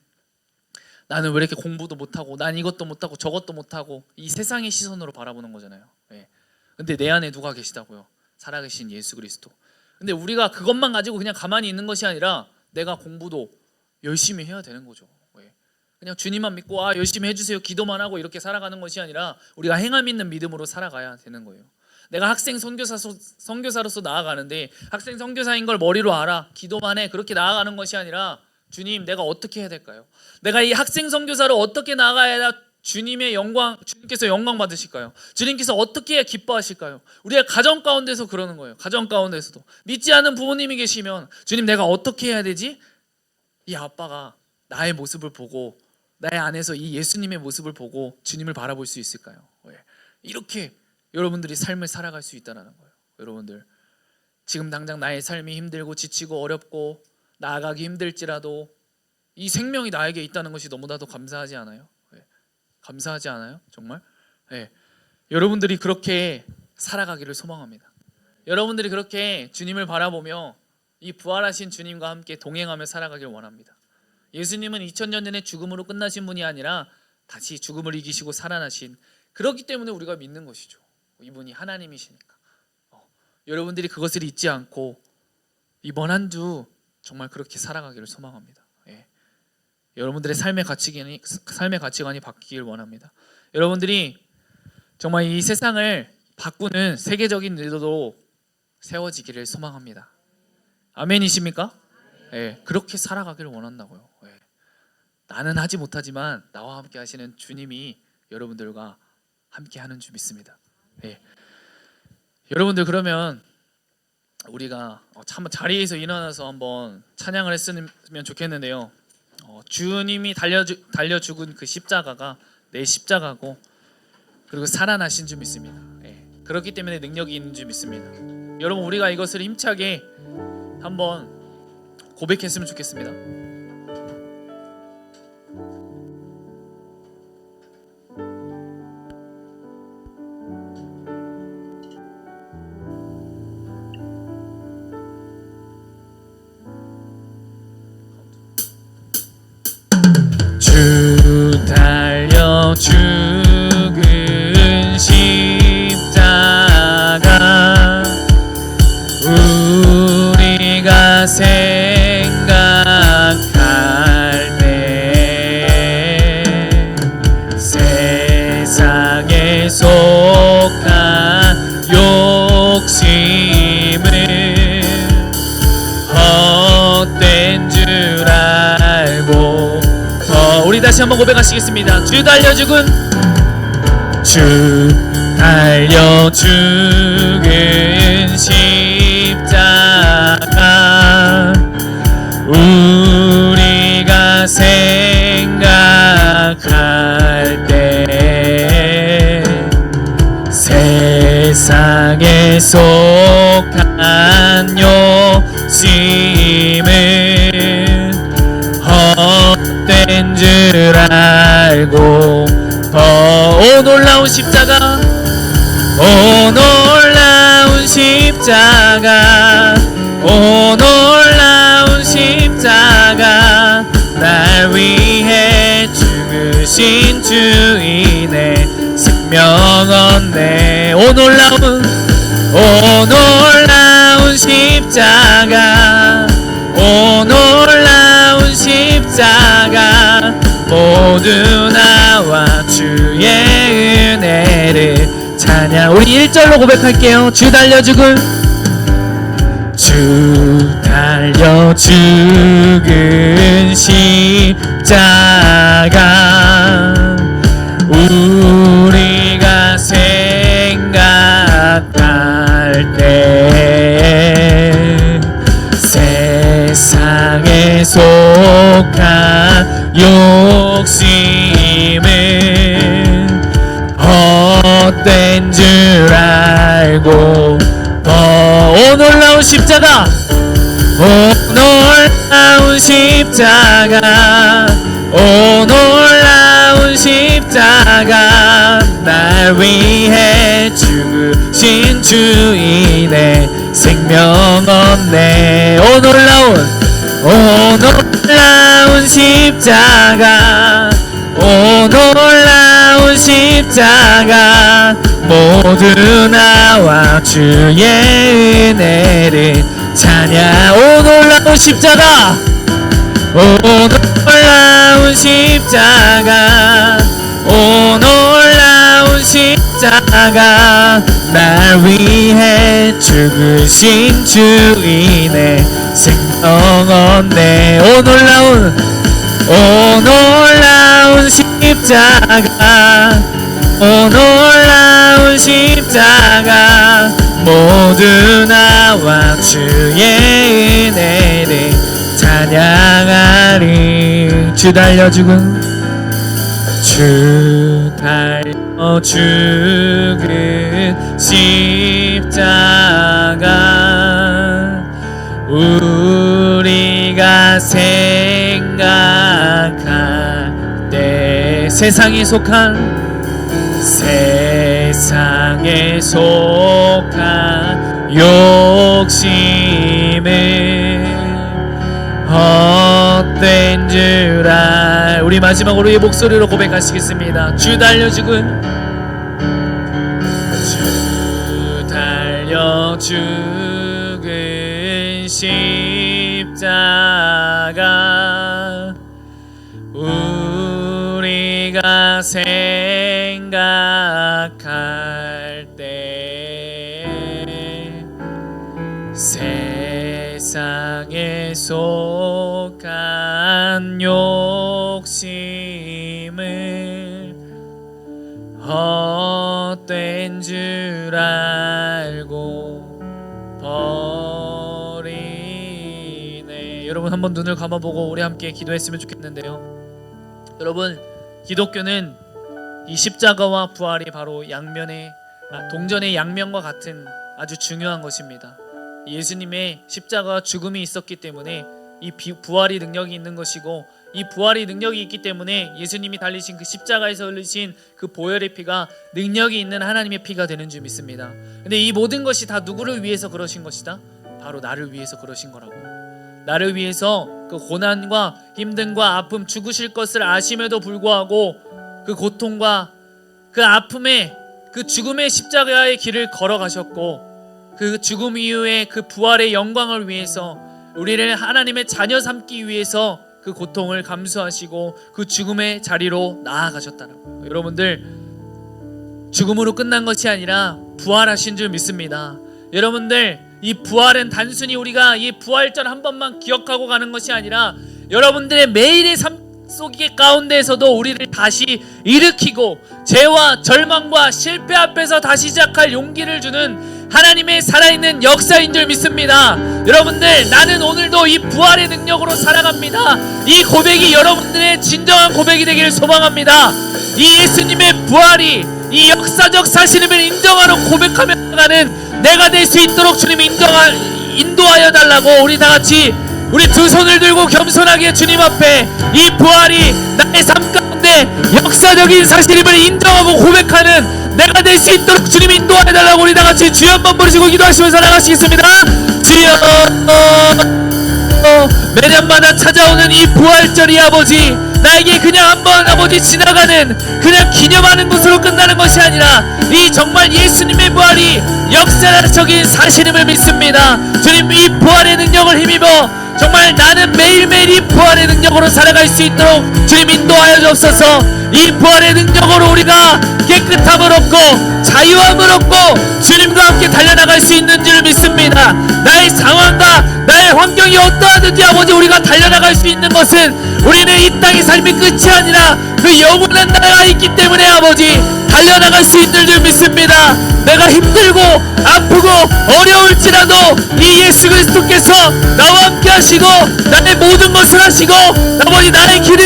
나는 왜 이렇게 공부도 못하고 난 이것도 못하고 저것도 못하고, 이 세상의 시선으로 바라보는 거잖아요. 예. 근데 내 안에 누가 계시다고요? 살아계신 예수 그리스도. 근데 우리가 그것만 가지고 그냥 가만히 있는 것이 아니라 내가 공부도 열심히 해야 되는 거죠. 예. 그냥 주님만 믿고 열심히 해주세요 기도만 하고 이렇게 살아가는 것이 아니라 우리가 행함 있는 믿음으로 살아가야 되는 거예요. 내가 학생 선교사로서 나아가는데 학생 선교사인 걸 머리로 알아, 기도만 해, 그렇게 나아가는 것이 아니라 주님, 내가 어떻게 해야 될까요? 내가 이 학생 선교사로 어떻게 나가야 주님께서 영광 받으실까요? 주님께서 어떻게 해야 기뻐하실까요? 우리의 가정 가운데서 그러는 거예요. 가정 가운데서도 믿지 않는 부모님이 계시면 주님, 내가 어떻게 해야 되지? 이 아빠가 나의 모습을 보고, 나의 안에서 이 예수님의 모습을 보고 주님을 바라볼 수 있을까요? 이렇게 여러분들이 삶을 살아갈 수 있다는 거예요. 여러분들, 지금 당장 나의 삶이 힘들고 지치고 어렵고 나아가기 힘들지라도 이 생명이 나에게 있다는 것이 너무나도 감사하지 않아요? 감사하지 않아요? 정말? 여러분들이 그렇게 살아가기를 소망합니다. 여러분들이 그렇게 주님을 바라보며 이 부활하신 주님과 함께 동행하며 살아가길 원합니다. 예수님은 2000년 전에 죽음으로 끝나신 분이 아니라 다시 죽음을 이기시고 살아나신, 그렇기 때문에 우리가 믿는 것이죠. 이분이 하나님이시니까. 여러분들이 그것을 잊지 않고 이번 한 주 정말 그렇게 살아가기를 소망합니다. 여러분들의 삶의 가치관이 바뀌길 원합니다. 여러분들이 정말 이 세상을 바꾸는 세계적인 리더로 세워지기를 소망합니다. 아멘이십니까? 그렇게 살아가기를 원한다고요. 나는 하지 못하지만 나와 함께 하시는 주님이 여러분들과 함께 하는 줄 믿습니다. 여러분들, 그러면 우리가 한번 자리에서 일어나서 한번 찬양을 했으면 좋겠는데요. 주님이 달려 죽은 그 십자가가 내 십자가고, 그리고 살아나신 줄 믿습니다. 그렇기 때문에 능력이 있는 줄 믿습니다. 여러분, 우리가 이것을 힘차게 한번 고백했으면 좋겠습니다. 주 달려 죽은 십자가 우리가 생각할 때 세상에 속한 욕심을 헛된 줄 알고 우리 다시 한번 고백하시겠습니다. 주 달려 죽은 십자가 우리가 생각할 때 세상에 속한 욕심을 헛된 줄 알고 오 놀라운 십자가 오 놀라운 십자가 오 놀라운 십자가 날 위해 죽으신 주인의 생명 얻네 오 놀라운 십자가 오 놀라운 십자가 모두 나와 주의 은혜를 찬양 우리 1절로 고백할게요. 주 달려 죽은 십자가 우리가 생각할 때 세상에 속한 욕심을 헛된 줄 알고 오 놀라운 십자가 오 놀라운 십자가 오 놀라운 십자가 날 위해 죽으신 주인의 생명 얻네 오 놀라운 십자가 오 놀라운 십자가 모두 나와 주의 은혜를 찬양 오 놀라운 십자가 오 놀라운 십자가 오 놀라운 십자가 날 위해 죽으신 주인의 생명 얻네 오 놀라운 십자가 오 놀라운 십자가 모두 나와 주의 은혜를 찬양하리 주 달려 죽은 십자가 우리가 생각할 때 세상에 속한 욕심을 헛된 줄 알 우리 마지막으로 이 목소리로 고백하시겠습니다. 주 달려 죽은 십자가 우리가 생각할 때 세상에 속한 욕심을 헛된 줄 알고 버리네. 여러분 한번 눈을 감아보고 우리 함께 기도했으면 좋겠는데요. 여러분 기독교는 이 십자가와 부활이 바로 동전의 양면과 같은 아주 중요한 것입니다. 예수님의 십자가와 죽음이 있었기 때문에 이 부활이 능력이 있는 것이고, 이 부활이 능력이 있기 때문에 예수님이 달리신 그 십자가에서 흘리신 그 보혈의 피가 능력이 있는 하나님의 피가 되는 줄 믿습니다. 근데 이 모든 것이 다 누구를 위해서 그러신 것이다? 바로 나를 위해서 그러신 거라고. 나를 위해서 그 고난과 힘듦과 아픔, 죽으실 것을 아심에도 불구하고 그 고통과 그 아픔에 그 죽음의 십자가의 길을 걸어가셨고, 그 죽음 이후에 그 부활의 영광을 위해서 우리를 하나님의 자녀 삼기 위해서 그 고통을 감수하시고 그 죽음의 자리로 나아가셨다라고. 여러분들, 죽음으로 끝난 것이 아니라 부활하신 줄 믿습니다. 여러분들, 이 부활은 단순히 우리가 이 부활절 한 번만 기억하고 가는 것이 아니라 여러분들의 매일의 삶 속의 가운데에서도 우리를 다시 일으키고 죄와 절망과 실패 앞에서 다시 시작할 용기를 주는 하나님의 살아있는 역사인 줄 믿습니다. 여러분들, 나는 오늘도 이 부활의 능력으로 살아갑니다. 이 고백이 여러분들의 진정한 고백이 되기를 소망합니다. 이 예수님의 부활이 이 역사적 사실임을 인정하러 고백하며 나가는 내가 될 수 있도록 주님 인도하여 달라고 우리 다같이 우리 두 손을 들고 겸손하게 주님 앞에 이 부활이 나의 삶 가운데 역사적인 사실임을 인정하고 고백하는 내가 될 수 있도록 주님 인도하여 달라고 우리 다같이 주여 한번 부르시고 기도하시면서 나가시겠습니다. 주여, 매년마다 찾아오는 이 부활절이 아버지, 나에게 그냥 한번 아버지 지나가는 그냥 기념하는 것으로 끝나는 것이 아니라 이 정말 예수님의 부활이 역사적인 사실임을 믿습니다. 주님, 이 부활의 능력을 힘입어 정말 나는 매일매일 이 부활의 능력으로 살아갈 수 있도록 주님 인도하여 주옵소서. 이 부활의 능력으로 우리가 깨끗함을 얻고 자유함을 얻고 주님과 함께 달려나갈 수 있는 줄 믿습니다. 나의 상황과 나의 환경이 어떠하든지 아버지, 우리가 달려나갈 수 있는 것은 우리는 이 땅의 삶이 끝이 아니라 그 영원한 나라가 있기 때문에 아버지 달려나갈 수 있는 줄 믿습니다. 내가 힘들고 아프고 어려울지라도 이 예수 그리스도께서 나와 함께 하시고 나의 모든 것을 하시고 아버지 나의 길을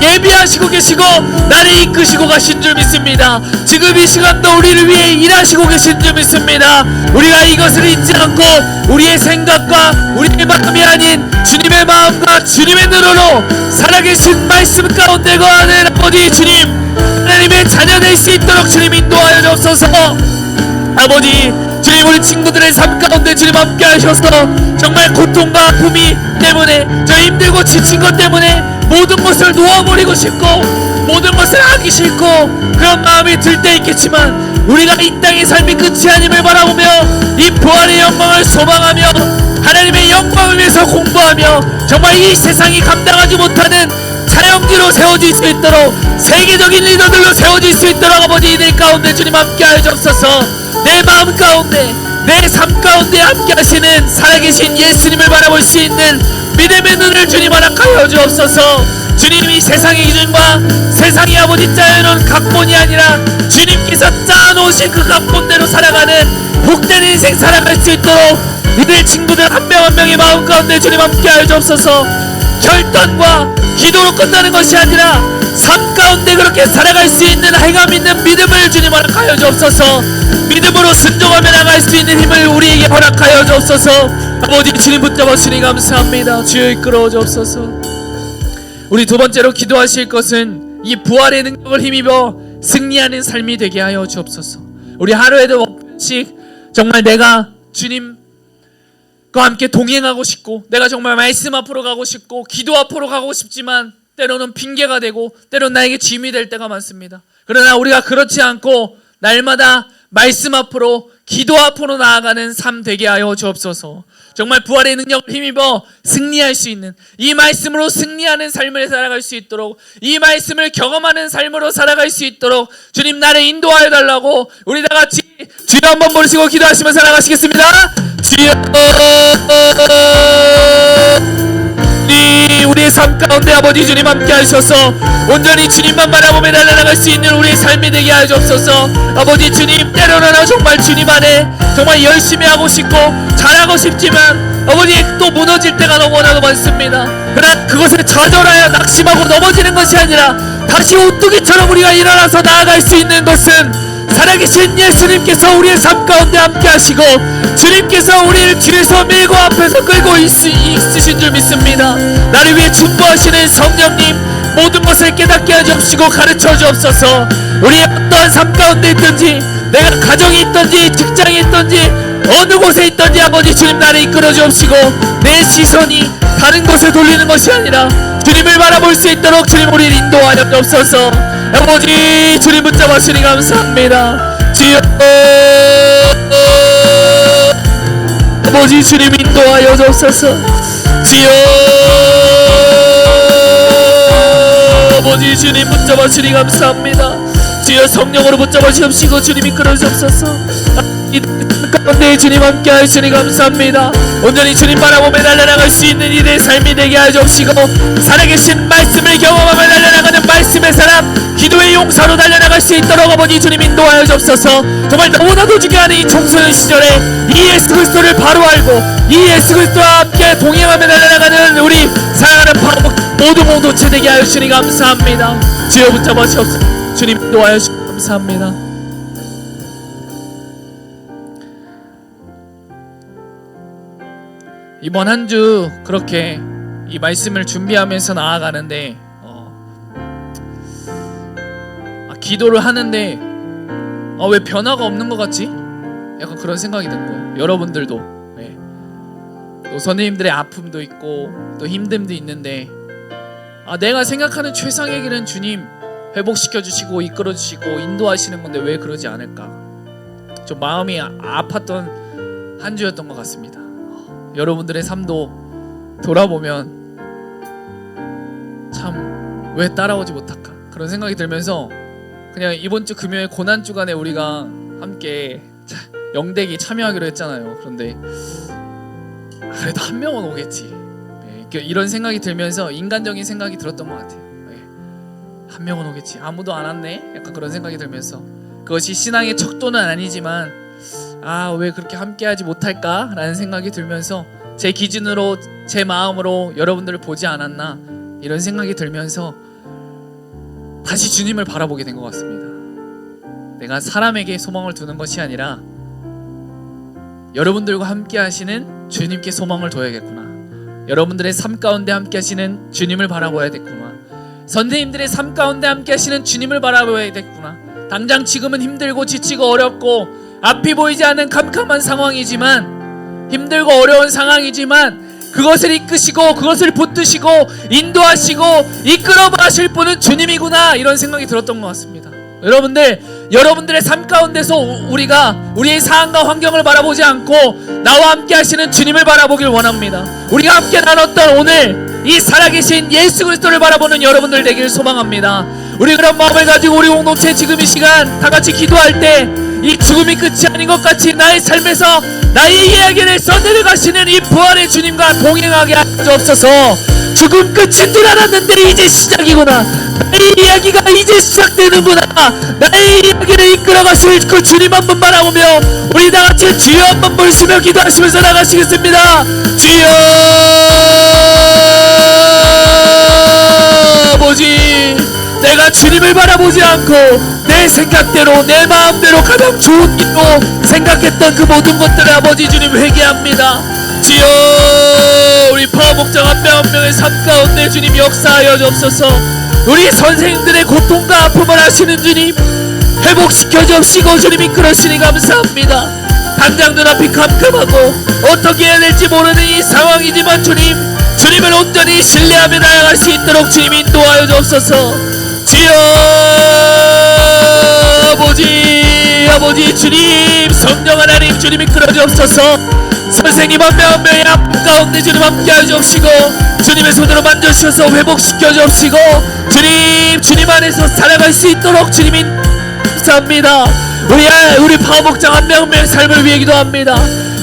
예비하시고 계시고 나를 이끄시고 가신 줄 믿습니다. 지금 이 시간도 우리를 위해 일하시고 계신 줄 믿습니다. 우리가 이것을 잊지 않고 우리의 생각과 우리의 마음이 아닌 주님의 마음과 주님의 눈으로 살아계신 말씀 가운데 거하는 아버지 주님, 하나님의 자녀 될 수 있도록 주님 인도하여 주옵소서. 아버지 주님, 우리 친구들의 삶 가운데 주님 함께 하셔서 정말 고통과 아픔이 때문에 저 힘들고 지친 것 때문에 모든 것을 놓아버리고 싶고 모든 것을 하기 싫고 그런 마음이 들 때 있겠지만 우리가 이 땅의 삶이 끝이 아님을 바라보며 이 부활의 영광을 소망하며 하나님의 영광을 위해서 공부하며 정말 이 세상이 감당하지 못하는 사형지로 세워질 수 있도록 세계적인 리더들로 세워질 수 있도록 아버지 이들 가운데 주님 함께 하여 주옵소서. 내 마음 가운데 내 삶 가운데 함께 하시는 살아계신 예수님을 바라볼 수 있는 믿음의 눈을 주님 허락하여 주옵소서. 주님이 세상의 기준과 세상이 아버지 짜여놓은 각본이 아니라 주님께서 짜놓으신 그 각본대로 살아가는 복된 인생 살아갈 수 있도록 이들 친구들 한 명 한 명의 마음 가운데 주님 함께 하여 주옵소서. 결단과 기도로 끝나는 것이 아니라 삶 가운데 그렇게 살아갈 수 있는 행함 있는 믿음을 주님 허락하여 주옵소서. 믿음으로 순종하며 나갈 수 있는 힘을 우리에게 허락하여 주옵소서. 아버지 주님 붙잡았으니 감사합니다. 주여 이끌어 주옵소서. 우리 두 번째로 기도하실 것은 이 부활의 능력을 힘입어 승리하는 삶이 되게 하여 주옵소서. 우리 하루에도 몇 번씩 정말 내가 주님과 함께 동행하고 싶고 내가 정말 말씀 앞으로 가고 싶고 기도 앞으로 가고 싶지만 때로는 핑계가 되고 때로는 나에게 짐이 될 때가 많습니다. 그러나 우리가 그렇지 않고 날마다 말씀 앞으로 기도 앞으로 나아가는 삶 되게 하여 주옵소서. 정말 부활의 능력을 힘입어 승리할 수 있는 이 말씀으로 승리하는 삶을 살아갈 수 있도록 이 말씀을 경험하는 삶으로 살아갈 수 있도록 주님 나를 인도하여 달라고 우리 다 같이 주여 한번 부르시고 기도하시면서 나가시겠습니다. 주여, 우리의 삶 가운데 아버지 주님 함께 하셔서 온전히 주님만 바라보며 달려나갈 수 있는 우리의 삶이 되게 하여 주옵소서. 아버지 주님, 때로는 정말 주님 안에 정말 열심히 하고 싶고 잘하고 싶지만 아버지 또 무너질 때가 너무나도 많습니다. 그러나 그것을 좌절하여 낙심하고 넘어지는 것이 아니라 다시 오뚜기처럼 우리가 일어나서 나아갈 수 있는 것은 살아계신 예수님께서 우리의 삶 가운데 함께 하시고 주님께서 우리를 뒤에서 밀고 앞에서 끌고 있으신 줄 믿습니다. 나를 위해 충고하시는 성령님, 모든 것을 깨닫게 하여 주옵시고 가르쳐 주옵소서. 우리의 어떠한 삶 가운데 있든지, 내가 가정이 있든지 직장이 있든지 어느 곳에 있든지 아버지 주님 나를 이끌어 주옵시고 내 시선이 다른 곳에 돌리는 것이 아니라 주님을 바라볼 수 있도록 주님 우리를 인도하여 주옵소서. 아버지 주님 붙잡아 주니 감사합니다. 주여 아버지 주님 인도하여 주옵소서. 주여 아버지 주님 붙잡아 주니 감사합니다. 주여 성령으로 붙잡아 주옵시고 주님 이끌어 주옵소서. 이 가운데 주님 함께 하시니 감사합니다. 온전히 주님 바라보며 달려나갈 수 있는 이들의 삶이 되게 하여 주옵시고 살아계신 말씀을 경험하며 달려나가는 말씀의 사람, 기도의 용사로 달려나갈 수 있도록 아버지 주님 인도하여 주옵소서. 정말 너무나도 중요한 이 청소년 시절에 이 예수 그리스도를 바로 알고 이 예수 그리스도와 함께 동행하며 달려나가는 우리 사랑하는 바보 모두 되게 하여 주시니 감사합니다. 주여 붙잡아 주옵소서. 주님 인도하여 주시니 감사합니다. 이번 한 주 그렇게 이 말씀을 준비하면서 나아가는데 기도를 하는데 왜 변화가 없는 것 같지? 약간 그런 생각이 든 거예요. 여러분들도 또 선생님들의 아픔도 있고 또 힘듦도 있는데 내가 생각하는 최상의 길은 주님 회복시켜 주시고 이끌어 주시고 인도하시는 건데 왜 그러지 않을까? 좀 마음이 아팠던 한 주였던 것 같습니다. 여러분들의 삶도 돌아보면 참 왜 따라오지 못할까 그런 생각이 들면서 그냥 이번 주 금요일 고난 주간에 우리가 함께 영대기 참여하기로 했잖아요. 그런데 그래도 한 명은 오겠지 이런 생각이 들면서 인간적인 생각이 들었던 것 같아요. 한 명은 오겠지, 아무도 안 왔네, 약간 그런 생각이 들면서 그것이 신앙의 척도는 아니지만 왜 그렇게 함께하지 못할까 라는 생각이 들면서 제 기준으로 제 마음으로 여러분들을 보지 않았나 이런 생각이 들면서 다시 주님을 바라보게 된 것 같습니다. 내가 사람에게 소망을 두는 것이 아니라 여러분들과 함께 하시는 주님께 소망을 둬야겠구나. 여러분들의 삶 가운데 함께 하시는 주님을 바라봐야겠구나. 선생님들의 삶 가운데 함께 하시는 주님을 바라봐야겠구나. 당장 지금은 힘들고 지치고 어렵고 앞이 보이지 않는 캄캄한 상황이지만, 힘들고 어려운 상황이지만 그것을 이끄시고 그것을 붙드시고 인도하시고 이끌어 가실 분은 주님이구나, 이런 생각이 들었던 것 같습니다. 여러분들의 삶 가운데서 우리가 우리의 상황과 환경을 바라보지 않고 나와 함께 하시는 주님을 바라보길 원합니다. 우리가 함께 나눴던 오늘 이 살아계신 예수 그리스도를 바라보는 여러분들 되길 소망합니다. 우리 그런 마음을 가지고 우리 공동체 지금 이 시간 다 같이 기도할 때 이 죽음이 끝이 아닌 것 같이 나의 삶에서 나의 이야기를 써내려가시는 이 부활의 주님과 동행하게 하옵소서. 죽음 끝인 줄 알았는데 이제 시작이구나, 나의 이야기가 이제 시작되는구나, 나의 이야기를 이끌어가실 그 주님 한번 바라보며 우리 다같이 주여 한번 부르시며 기도하시면서 나가시겠습니다. 주여 아버지, 내가 주님을 바라보지 않고 내 생각대로 내 마음대로 가장 좋은 길로 생각했던 그 모든 것들을 아버지 주님 회개합니다. 주여, 우리 파워목장 한 명 한 명의 삶 가운데 주님 역사하여 주옵소서. 우리 선생님들의 고통과 아픔을 아시는 주님 회복시켜 주옵시고 주님 이끌으시니 감사합니다. 당장 눈앞이 캄캄하고 어떻게 해야 될지 모르는 이 상황이지만 주님을 온전히 신뢰하며 나아갈 수 있도록 주님 인도하여 주옵소서. 주여 아버지 주님, 성령 하나님 주님 이끌어 주옵소서. 선생님 한 명 한 명의 아픔 가운데 주님 함께하여 주옵시고 주님의 손으로 만져주셔서 회복시켜 주옵시고 주님 안에서 살아갈 수 있도록 주님 감사합니다. 우리 파워목장 한 명 한 명의 삶을 위해 기도합니다.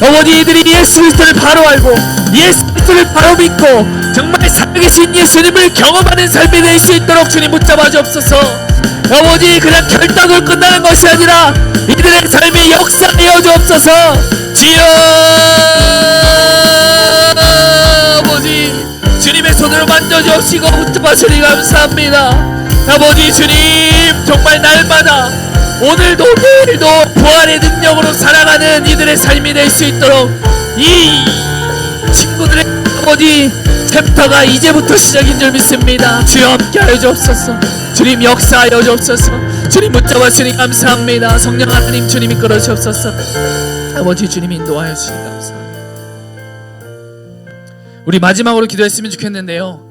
아버지, 이들이 예수 그리스도를 바로 알고 예수 그리스도를 바로 믿고 정말 살아계신 예수님을 경험하는 삶이 될 수 있도록 주님 붙잡아 주옵소서. 아버지, 그냥 결단으로 끝나는 것이 아니라 이들의 삶의 역사하여 주옵소서. 주여 아버지, 주님의 손으로 만져주옵시고 붙잡아 주니 감사합니다. 아버지 주님, 정말 날마다 오늘도 내일도 부활의 능력으로 살아가는 이들의 삶이 될 수 있도록 이 친구들의 아버지 챕터가 이제부터 시작인 줄 믿습니다. 주여 함께하여 주옵소서. 주님 역사하여 주옵소서. 주님 붙잡아 주니 감사합니다. 성령 하나님 주님 이끌어 주옵소서. 아버지 주님 인도하여 주니 감사합니다. 우리 마지막으로 기도했으면 좋겠는데요,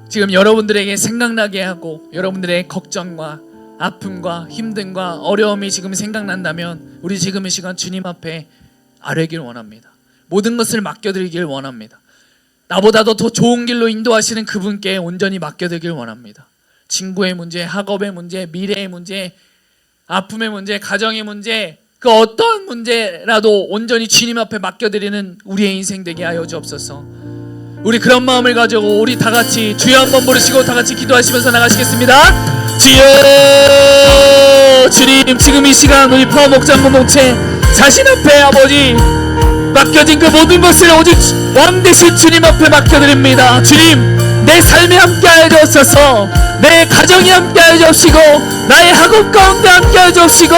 지금 여러분들에게 생각나게 하고 여러분들의 걱정과 아픔과 힘듦과 어려움이 지금 생각난다면 우리 지금 이 시간 주님 앞에 아뢰길 원합니다. 모든 것을 맡겨드리길 원합니다. 나보다도 더 좋은 길로 인도하시는 그분께 온전히 맡겨드리길 원합니다. 친구의 문제, 학업의 문제, 미래의 문제, 아픔의 문제, 가정의 문제, 그 어떤 문제라도 온전히 주님 앞에 맡겨드리는 우리의 인생 되게 하여 주옵소서. 우리 그런 마음을 가지고 우리 다 같이 주여 한번 부르시고 다 같이 기도하시면서 나가시겠습니다. 주여, 주님 지금 이 시간 우리 파워 목장 공동체 자신 앞에 아버지 맡겨진 그 모든 것을 오직 왕 되신 주님 앞에 맡겨드립니다. 주님 내 삶에 함께하여 주옵소서. 내 가정이 함께하여 주옵시고 나의 학업 가운데 함께하여 주옵시고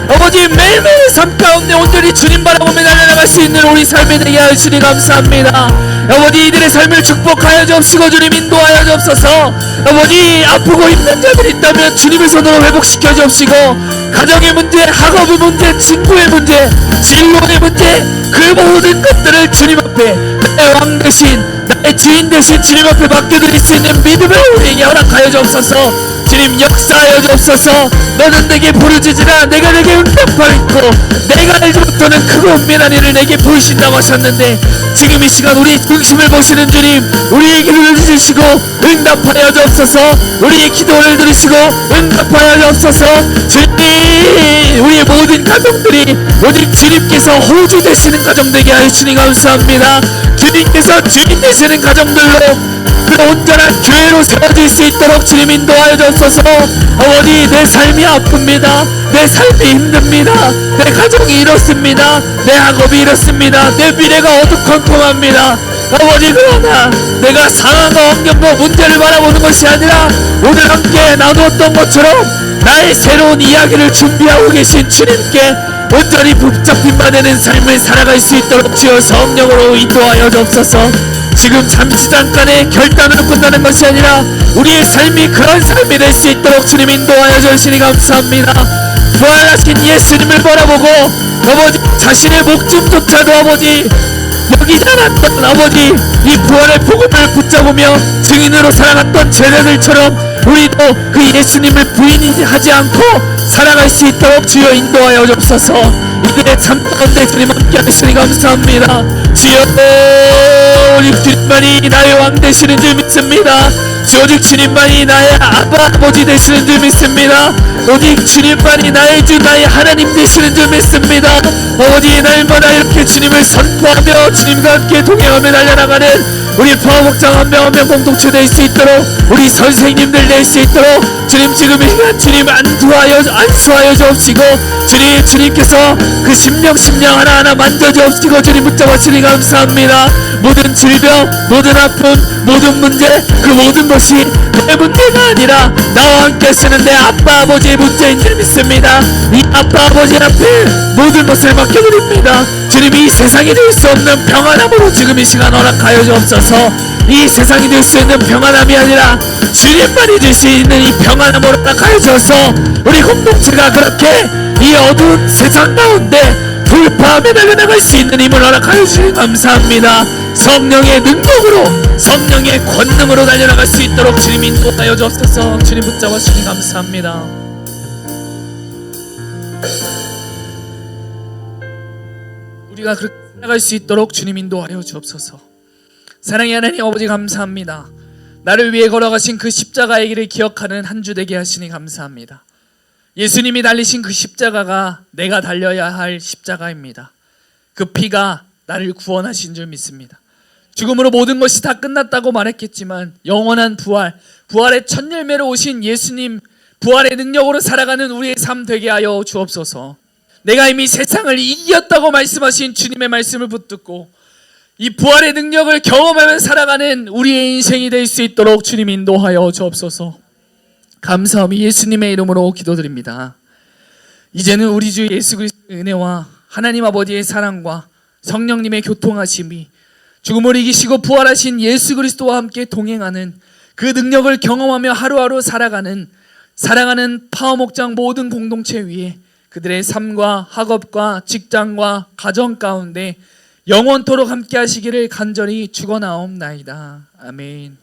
아버지 매일매일 삶 가운데 온전히 주님 바라보며 달려나갈 수 있는 우리 삶이 되게 하여 주니 감사합니다. 아버지 이들의 삶을 축복하여 주옵시고 주님 인도하여 주옵소서. 아버지 아프고 힘든 자들이 있다면 주님의 손으로 회복시켜 주옵시고 가정의 문제, 학업의 문제, 친구의 문제, 진로의 문제 그 모든 것들을 주님 앞에 나의 왕 대신 나의 주인 대신 주님 앞에 맡겨드릴 수 있는 믿음을 우리에게 허락하여 주옵소서. 주님 역사하여 주옵소서. 너는 내게 부르짖으라 내가 내게 응답하겠고 내가 알지 못하는 크고 은밀한 일을 내게 보이신다고 하셨는데 지금 이 시간 우리 중심을 보시는 주님 우리의 기도를 들으시고 응답하여 주옵소서. 우리의 기도를 들으시고 응답하여 주옵소서. 주님 우리의 모든 가정들이 오직 주님께서 호주 되시는 가정 되게 하여 주니 감사합니다. 주님께서 주인 되시는 가정들로 그 온전한 교회로 세워질 수 있도록 주님 인도하여 주옵소서. 아버지 내 삶이 아픕니다. 내 삶이 힘듭니다. 내 가정이 이렇습니다. 내 학업이 이렇습니다. 내 미래가 어두컴컴합니다. 아버지 그러나 내가 상황과 환경과 문제를 바라보는 것이 아니라 오늘 함께 나누었던 것처럼 나의 새로운 이야기를 준비하고 계신 주님께 온전히 붙잡힌 바 되는 삶을 살아갈 수 있도록 주여 성령으로 인도하여 주옵소서. 지금 잠시 잠깐의 결단으로 끝나는 것이 아니라 우리의 삶이 그런 삶이 될 수 있도록 주님 인도하여 주시니 감사합니다. 부활하신 예수님을 바라보고 아버지 자신의 목숨조차도 아버지 여기지 않았던 아버지 이 부활의 복음을 붙잡으며 증인으로 살아갔던 제자들처럼 우리도 그 예수님을 부인하지 않고 살아갈 수 있도록 주여 인도하여 주옵소서. 이들의 삶 가운데 주님 함께 하시니 감사합니다. 주여 오직 주님만이 나의 왕 되시는 줄 믿습니다. 오직 주님만이 나의 아버지 되시는 줄 믿습니다. 오직 주님만이 나의 주 나의 하나님 되시는 줄 믿습니다. 아버지 날마다 이렇게 주님을 선포하며 주님과 함께 동행하며 달려나가는 우리 파워목장 한 명 한 명 공동체 될 수 있도록 우리 선생님들 될 수 있도록 주님 지금 이 시간 주님 안수하여 주옵시고 주님께서 그 심령 하나하나 만져주옵시고 주님 붙잡아 주니 감사합니다. 모든 질병 모든 아픔 모든 문제 그 모든 것이 내 문제가 아니라 나와 함께 쓰는 내 아빠 아버지의 문제인 줄 믿습니다. 이 아빠 아버지 앞에 모든 것을 맡겨드립니다. 주님 이 세상이 될 수 없는 평안함으로 지금 이 시간 허락하여 주옵소서. 이 세상이 될 수 있는 평안함이 아니라 주님만이 줄 수 있는 이 평안함으로 허락하여 주셔서 우리 공동체가 그렇게 이 어두운 세상 가운데 돌파하며 달려나갈 수 있는 힘을 허락하여 주시니 감사합니다. 성령의 능력으로 성령의 권능으로 달려나갈 수 있도록 주님 인도하여 주옵소서. 주님 붙잡아 주시니 감사합니다. 우리가 그렇게 살아갈 수 있도록 주님 인도하여 주옵소서. 사랑의 하나님 아버지 감사합니다. 나를 위해 걸어가신 그 십자가의 길을 기억하는 한 주 되게 하시니 감사합니다. 예수님이 달리신 그 십자가가 내가 달려야 할 십자가입니다. 그 피가 나를 구원하신 줄 믿습니다. 죽음으로 모든 것이 다 끝났다고 말했겠지만 영원한 부활의 첫 열매로 오신 예수님 부활의 능력으로 살아가는 우리의 삶 되게 하여 주옵소서. 내가 이미 세상을 이겼다고 말씀하신 주님의 말씀을 붙들고 이 부활의 능력을 경험하며 살아가는 우리의 인생이 될 수 있도록 주님 인도하여 주옵소서. 감사함이 예수님의 이름으로 기도드립니다. 이제는 우리 주 예수 그리스도의 은혜와 하나님 아버지의 사랑과 성령님의 교통하심이 죽음을 이기시고 부활하신 예수 그리스도와 함께 동행하는 그 능력을 경험하며 하루하루 살아가는 사랑하는 파워목장 모든 공동체 위에 그들의 삶과 학업과 직장과 가정 가운데 영원토록 함께 하시기를 간절히 축원하옵나이다. 아멘.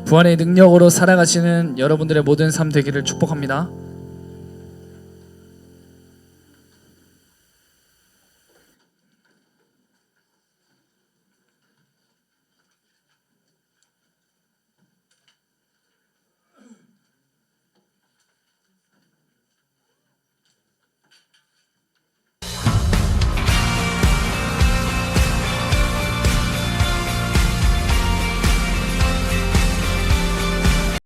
부활의 능력으로 살아가시는 여러분들의 모든 삶 되기를 축복합니다.